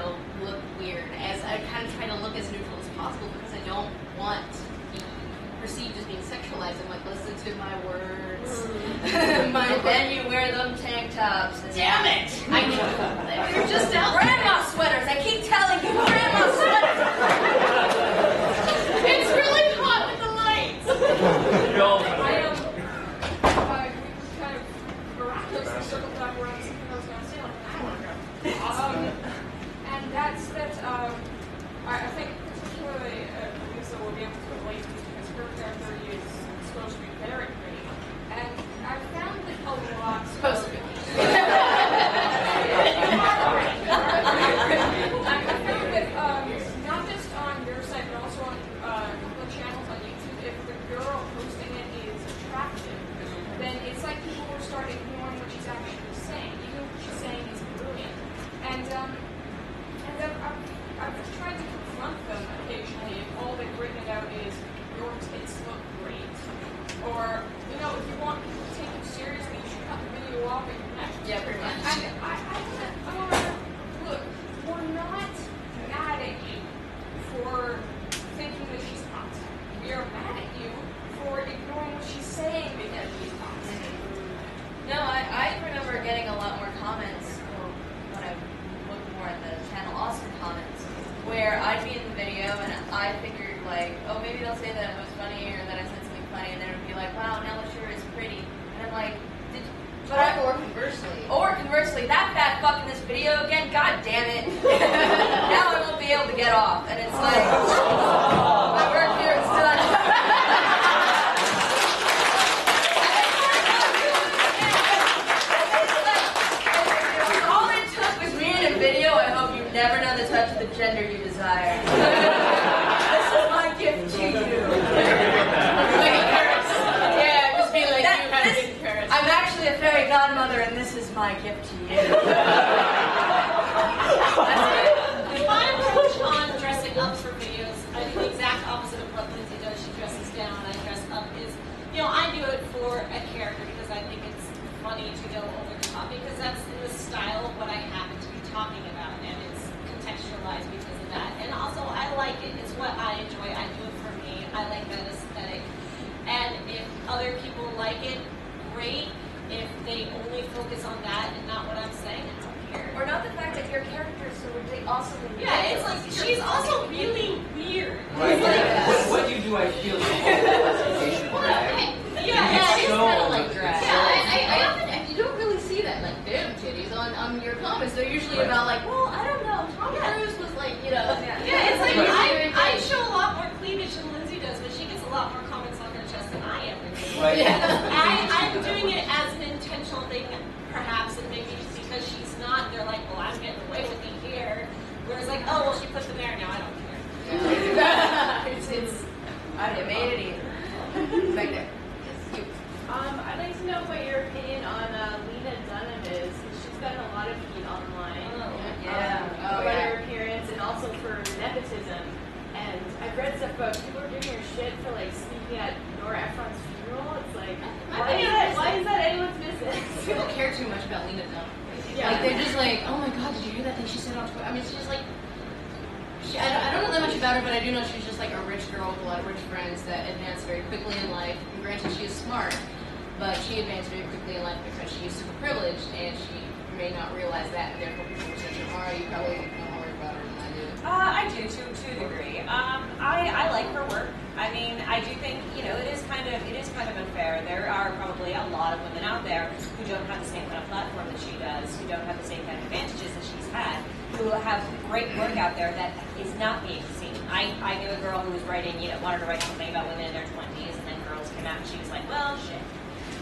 look weird. As I kind of try to look as neutral as possible because I don't want to be perceived as being sexualized. I'm like, listen to my words. Then you wear them tank tops. Damn it! I know. They're just out grandma sweaters. I keep telling you, grandma sweaters. It's really hot with the lights. Kind of miraculously circled back around to something I was going to say like an hour ago. And that's I think particularly Lisa will be able to relate to this because her character is supposed to be very pretty, and I found that a lot supposed to be. I found that get off. And it's like, my work here is done. All it took was me in a video. I hope you never know the touch of the gender you desire. This is my gift to you. Like a curse. Yeah, just be like, you have to curse. I'm actually a fairy godmother, and this is my gift to you. My approach on dressing up for videos, I do the exact opposite of what Lindsay does. She dresses down, I dress up. I do it for a character because I think it's funny to go over the top because that's the style of what I happen to be talking about, and it's contextualized because of that. And also, I like it. It's what I enjoy. I do it for me. I like that aesthetic. And if other people like it, great. If they only focus on that and not what I'm saying, I don't care. Or not the fact that your character is so awesome. Yeah, it's like she's also really weird. Right. What do you do? I feel Yeah, it's so kind of like drag. Yeah, I often, and you don't really see that, like, damn titties on your comments. They're usually about, like, well, I don't know, Tom Cruise was like, Yeah, it's like I show a lot more cleavage than Lindsay does, but she gets a lot more comments on her chest than I ever do. Right. I'm doing it as an intentional thing, perhaps, and maybe because she's not, they're like, well, I'm getting away with it here. Whereas like, oh, well, she put them there, now I don't care. I didn't made it either. Back there. I'd like to know what your opinion on Lena Dunham is. She's gotten a lot of heat online about her appearance and also for nepotism. And I've read stuff about people are giving her shit for like speaking at Nora Ephron's funeral. It's like, why is that anyone's business? People care too much about Lena Dunham. Yeah. Like, they're just like, oh my god, did you hear that thing she said on Twitter? I mean, she's just like, I don't know that much about her, but I do know she's just like a rich girl with a lot of rich friends that advance very quickly in life. And granted, she is smart, but she advanced very quickly in life because she is super privileged, and she may not realize that, and therefore people are saying, Mara, you probably know more about her than I do. I do, to a degree. I like her work. I mean, I do think, it is kind of unfair. There are probably a lot of women out there who don't have the same kind of platform that she does, who don't have the same kind of advantages that she's had, who have great work out there that is not being seen. I knew a girl who was writing, wanted to write something about women in their 20s, and then girls came out and she was like, well, shit.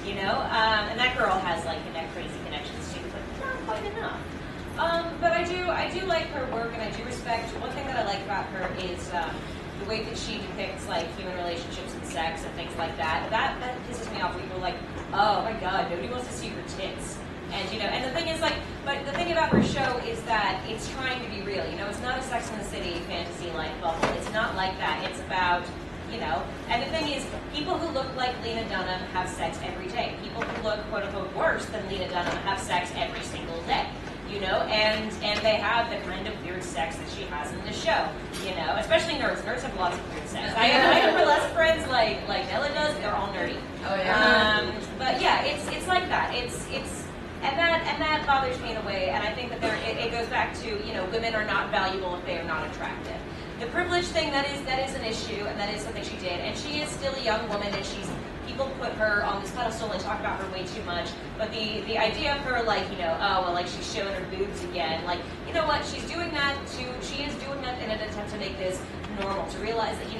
And that girl has like crazy connections too, but not quite enough. But I do like her work, and I do respect. One thing that I like about her is the way that she depicts like human relationships and sex and things like that. That pisses me off. People are like, oh my god, nobody wants to see her tits. And and the thing is but the thing about her show is that it's trying to be real. It's not a Sex and the City fantasy like bubble. It's not like that. It's about and the thing is, people who look like Lena Dunham have sex every day. People who look, quote unquote, worse than Lena Dunham have sex every single day. And they have the kind of weird sex that she has in the show, especially nerds. Nerds have lots of weird sex. I have burlesque friends like Nella does. They're all nerdy. Oh yeah. But yeah, it's like that. And that bothers me in a way. And I think that it goes back to women are not valuable if they are not attractive. The privilege thing, that is an issue, and that is something she did. And she is still a young woman, and people put her on this pedestal and talk about her way too much. But the idea of her, she's showing her boobs again, you know what, she is doing that in an attempt to make this normal, to realize that, you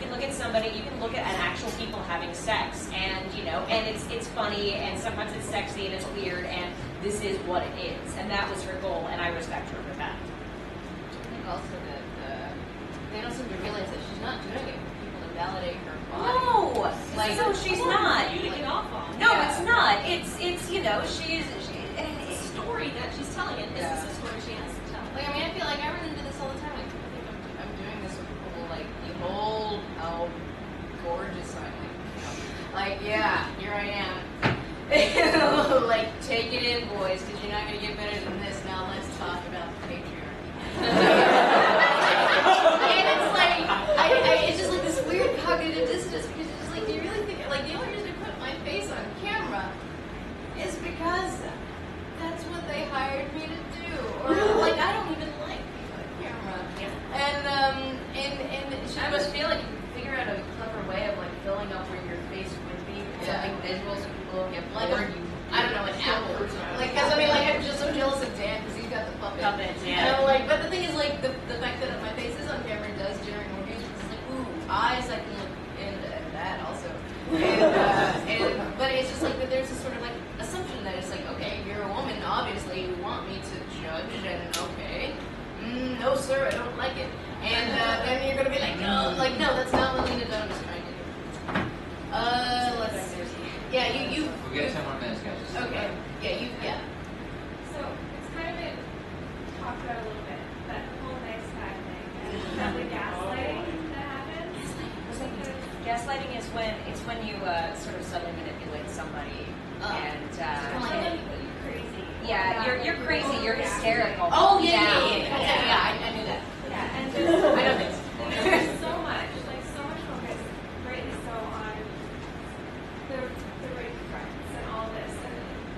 can look at somebody, you can look at an actual people having sex, and, and it's funny, and sometimes it's sexy, and it's weird, and this is what it is. And that was her goal, and I respect her for that. I think also that they don't seem to realize that she's not doing it for people to validate her body. No, she's not. You to get off on. No, it's not. It's she's it's a story that she's telling, and this is a story she has to tell. I mean, I feel like I run into this all the time. I think I'm doing this with people behold how gorgeous I am. Yeah, here I am. Take it in, boys, because you're not going to get better than this. Now let's talk about the patriarchy. And it's just this weird cognitive dissonance, because it's just do you really think, the only reason I put my face on camera is because that's what they hired me to do. Or, I don't even like being on camera. And she must feel like you can figure out a clever way of, filling up where your face would be, something visual so people don't get bored. I don't know, an apple or something. Because, I'm just so jealous of Dan, because he's got the puppet. Puppets, yeah. And I'm but the thing is, the fact that my face me is when you sort of subtly manipulate somebody and you're crazy. Yeah, you're crazy. You're hysterical. Oh Yeah, I knew that. Yeah, and I know this. there's so much focus, rightly so, on the rape threats and all this, and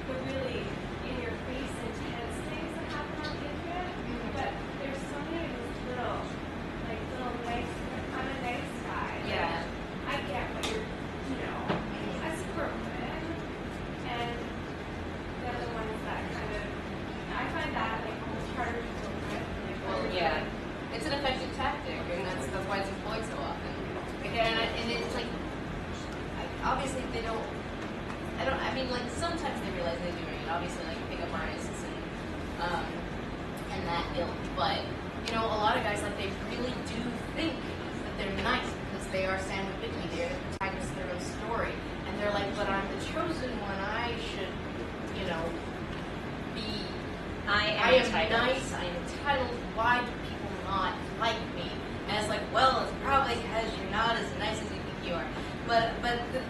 the really in-your-face, intense things that happen on the internet. But there's so many of these little nice, I'm a nice guy. Yeah. I get what you're, I support women, and they're the ones that kind of, I find that almost harder to deal with. Well, yeah, it's an effective tactic, and that's why it's employed so often. Again, and it's like, obviously they don't. I mean, like sometimes they realize they're doing it. Obviously, like pickup artists and that ilk. But a lot of guys they really do think that they're nice because they are Sam Witwicky. They're the protagonist of their own story, and they're like, but I'm the chosen one. I should, be. I am nice. I am entitled. Why do people not like me? And it's like, well, it's probably because you're not as nice as you think you are. But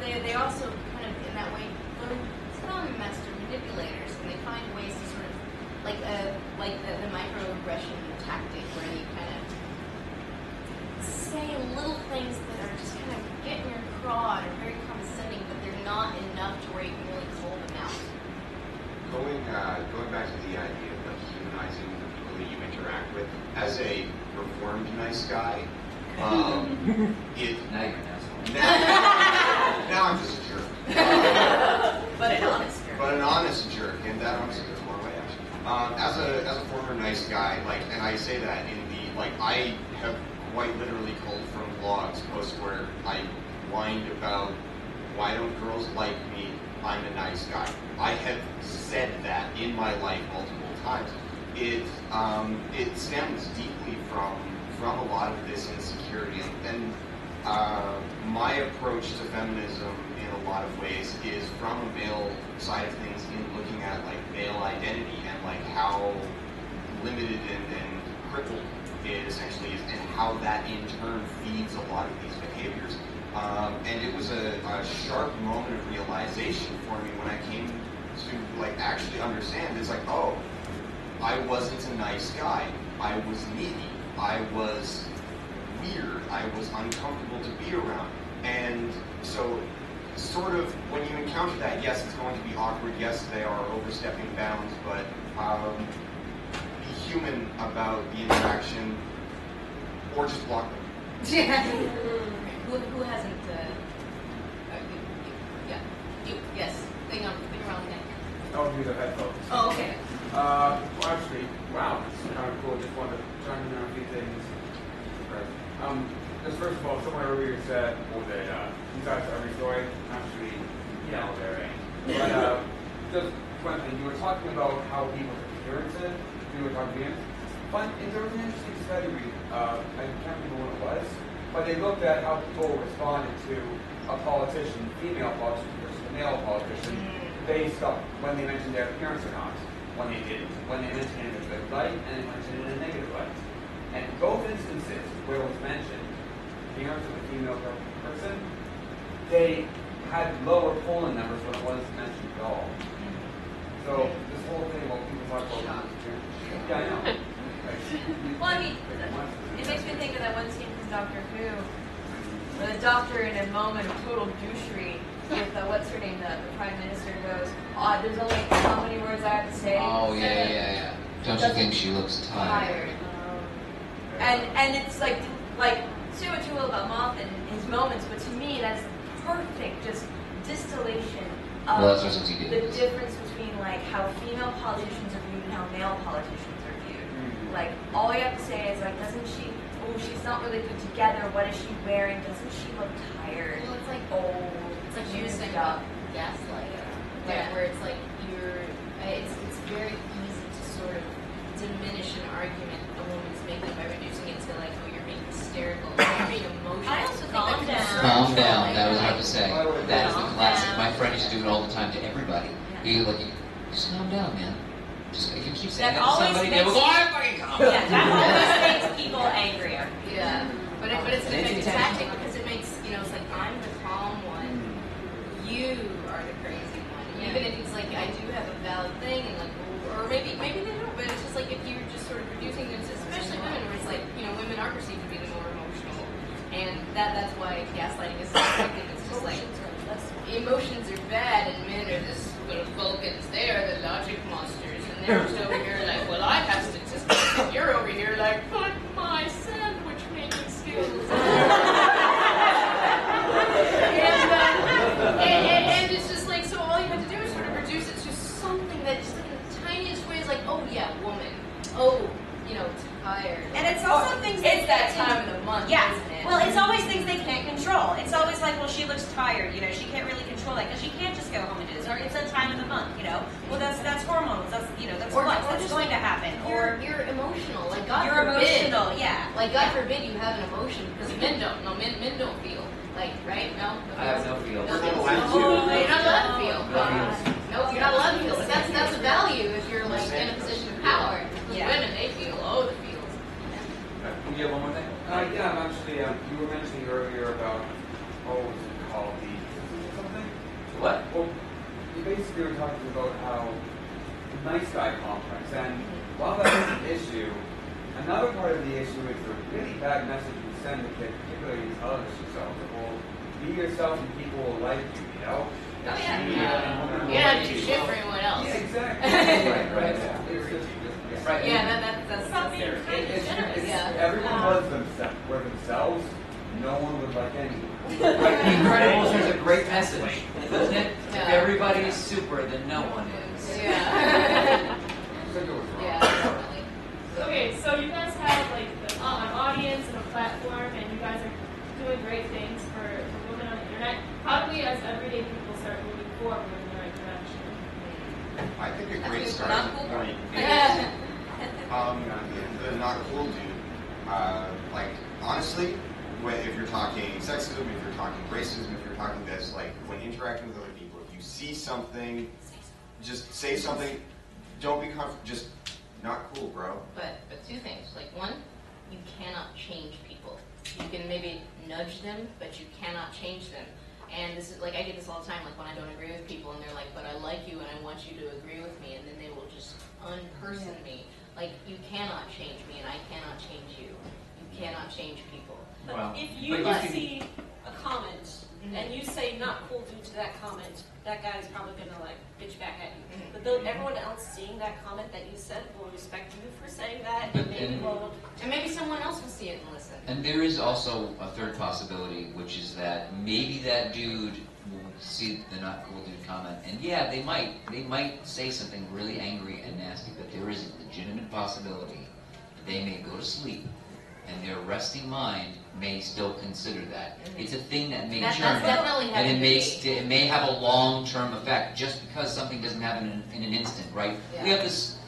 they also kind of in that way learn some master manipulators, and they find ways to sort of like the microaggression tactic, where you kind of say little things that are just kind of getting your craw and are very condescending, but they're not enough to where you can really call them out. Going back to the idea of humanizing the people that you interact with, as a reformed nice guy, now you're an asshole. Now I'm just a jerk. But an honest jerk. But an honest jerk, and that honestly goes a long way, actually. As a former nice guy, and I say that in the I have quite literally culled from blogs posts where I whined about why don't girls like me? I'm a nice guy. I have said that in my life multiple times. It stems deeply from a lot of this insecurity, and my approach to feminism in a lot of ways is from a male side of things, in looking at male identity and how limited and crippled it essentially is, and how that in turn feeds a lot of these behaviors. And it was a sharp moment of realization for me when I came to actually understand. It's oh, I wasn't a nice guy. I was needy. I was weird. I was uncomfortable to be around. And so sort of when you encounter that, yes, it's going to be awkward. Yes, they are overstepping bounds, but be human about the interaction, or just block them. Who hasn't? You. Yes. Thing around the neck. Oh, these are headphones. Oh, okay. Well, actually, wow, this is kind of cool. Just wanted to chime in on a few things. Just first of all, someone earlier said, two sides to every story. Actually, there ain't. But just one thing, you were talking about how people's appearances, there was an interesting study, I can't remember what it was, but they looked at how people responded to a politician, female politician versus a male politician, based on when they mentioned their appearance or not, when they didn't, when they mentioned it in a good light, and they mentioned it in a negative light. And in both instances where it was mentioned, appearance of a female person, they had lower polling numbers when it wasn't mentioned at all. So this whole thing about people talk about yeah, I know. Well, I mean, it makes me think of that one scene from Doctor Who, where the doctor, in a moment of total douchery, with what's her name, the prime minister goes, there's only how many words I have to say. Oh, yeah. Don't you think she looks tired? And it's like say what you will about Moth and his moments, but to me that's perfect, just distillation of the difference between how female politicians are viewed and how male politicians are viewed. All you have to say is doesn't she? Oh, she's not really put together. What is she wearing? Doesn't she look tired? Well, it's old. It's like you're saying about gaslighting, where it's it's very easy to sort of diminish an argument a woman is making by reducing it to oh, you're being hysterical, you're being emotional. I also think Calm down. That was hard to say. That is the classic. My friend used to do it all the time to everybody. He just calm down, man. Just if you keep saying that to somebody, they will go, I'm fucking calm. Yeah, that always makes people angrier. Yeah, but it's an effective tactic because it makes it's I'm the calm even if it's like I do have a valid thing, and like, or maybe they don't, but it's just like if you're just sort of reducing them, especially women, where it's like, you know, women are perceived to be the more emotional, and that's why gaslighting is so effective. It's just like emotions are bad, and men are this little Vulcans. They are the logic monsters, and they're just over here like, well, I have statistics, and you're over here like, but my sandwich making skills. And it's just like, so all you have to do is sort of reduce it to something that just like in the tiniest way is like, oh yeah, woman. Oh, you know, tired. And it's also things it's that time of the month, yeah. isn't it? Well, it's always things they can't control. It's always like, well, she looks tired, you know, she can't really control that because she can't just go home and do this. Or it's that time of the month, you know. Well, that's hormones. That's, you know, that's that's going to happen. Or you're emotional. Like God you're forbid. emotional, yeah. Like God forbid you have an emotion, because men don't. No, men don't feel. Like, right? No. I have no feels. You're not allowed to feel. Nope, you're not allowed to feel. But that's a value if you're like in a position of power. Yeah. Women, they feel. Oh, the feels. Can you have one more thing? Yeah, I'm actually, you were mentioning earlier about, what was it called, the something? What? Well, you basically were talking about how the nice guy complex, and while that is an issue, another part of the issue is the really bad message we send to kids, particularly in television shows, that will be yourself and people will like you know? Oh, yeah. You don't have to do shit for anyone else. Yeah, exactly. right. It's just, right. Yeah, that's everyone was themselves. No one would like anyone. Right, The Incredibles is a great message, isn't it? If everybody's super, then no one is. Yeah. Yeah. Okay, so you guys have like an audience and a platform, and you guys are doing great things for women on the internet. How do we, as everyday people, start moving forward in the right direction? I think a great starting point is the not cool dude. Like, honestly, if you're talking sexism, if you're talking racism, if you're talking this, like, when interacting with other people, if you see something, just say something. Don't be just not cool, bro. But two things. Like, one, you cannot change people. You can maybe nudge them, but you cannot change them. And this is like, I get this all the time, like when I don't agree with people and they're like, but I like you and I want you to agree with me, and then they will just unperson me. Like, you cannot change me and I cannot change you. You cannot change people. But if you see a comment and you say not cool due to that comment, that guy is probably going to like bitch back at you. But though everyone else seeing that comment that you said will respect you for saying that, and maybe someone else will see it and listen. And there is also a third possibility, which is that maybe that dude will see the not cool dude comment, and yeah, they might say something really angry and nasty, but there is a legitimate possibility that they may go to sleep and their resting mind may still consider that. It's a thing that may churn, and it may have a long-term effect just because something doesn't happen in an instant, right? Yeah. We have this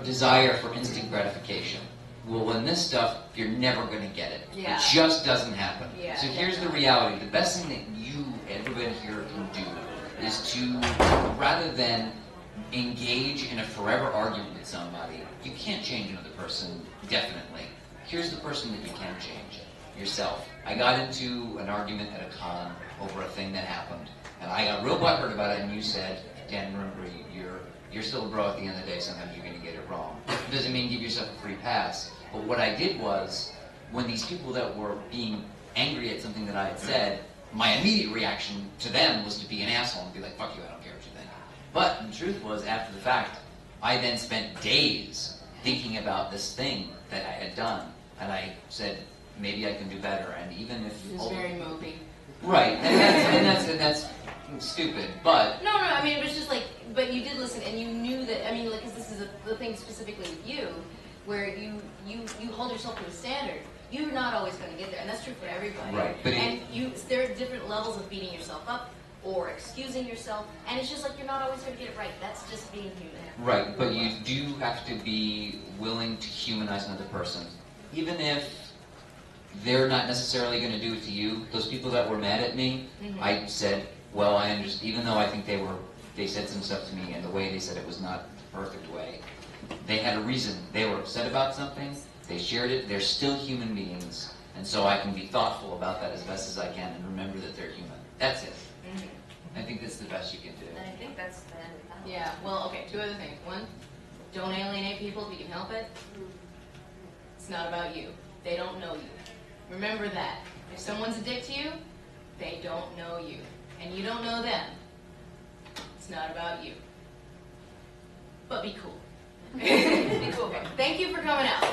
desire for instant gratification. Well, in this stuff, you're never going to get it. Yeah. It just doesn't happen. Yeah, so here's the reality. The best thing that everybody here can do is to, rather than engage in a forever argument with somebody, you can't change another person, definitely. Here's the person that you can change. Yourself. I got into an argument at a con over a thing that happened, and I got real butthurt about it, and you said, Dan, remember, you're still a bro at the end of the day, sometimes you're going to get it wrong. It doesn't mean give yourself a free pass, but what I did was, when these people that were being angry at something that I had said, my immediate reaction to them was to be an asshole and be like, fuck you, I don't care what you think. But the truth was, after the fact, I then spent days thinking about this thing that I had done, and I said, maybe I can do better, and even if... It's very mopey. Right, and that's stupid, but... No, I mean, it was just like, but you did listen, and you knew that, I mean, like, because this is the thing specifically with you, where you hold yourself to a standard. You're not always going to get there, and that's true for everybody. Right, but and there are different levels of beating yourself up, or excusing yourself, and it's just like you're not always going to get it right. That's just being human. Right, but you do have to be willing to humanize another person. Even if they're not necessarily going to do it to you. Those people that were mad at me, I said, well, I understand, even though I think they said some stuff to me, and the way they said it was not the perfect way. They had a reason. They were upset about something. They shared it. They're still human beings. And so I can be thoughtful about that as best as I can and remember that they're human. That's it. I think that's the best you can do. And I think that's the end of that. Yeah, well, okay, two other things. One, don't alienate people if you can help it. It's not about you. They don't know you. Remember that. If someone's a dick to you, they don't know you. And you don't know them. It's not about you. But be cool. Be cool. Okay. Thank you for coming out.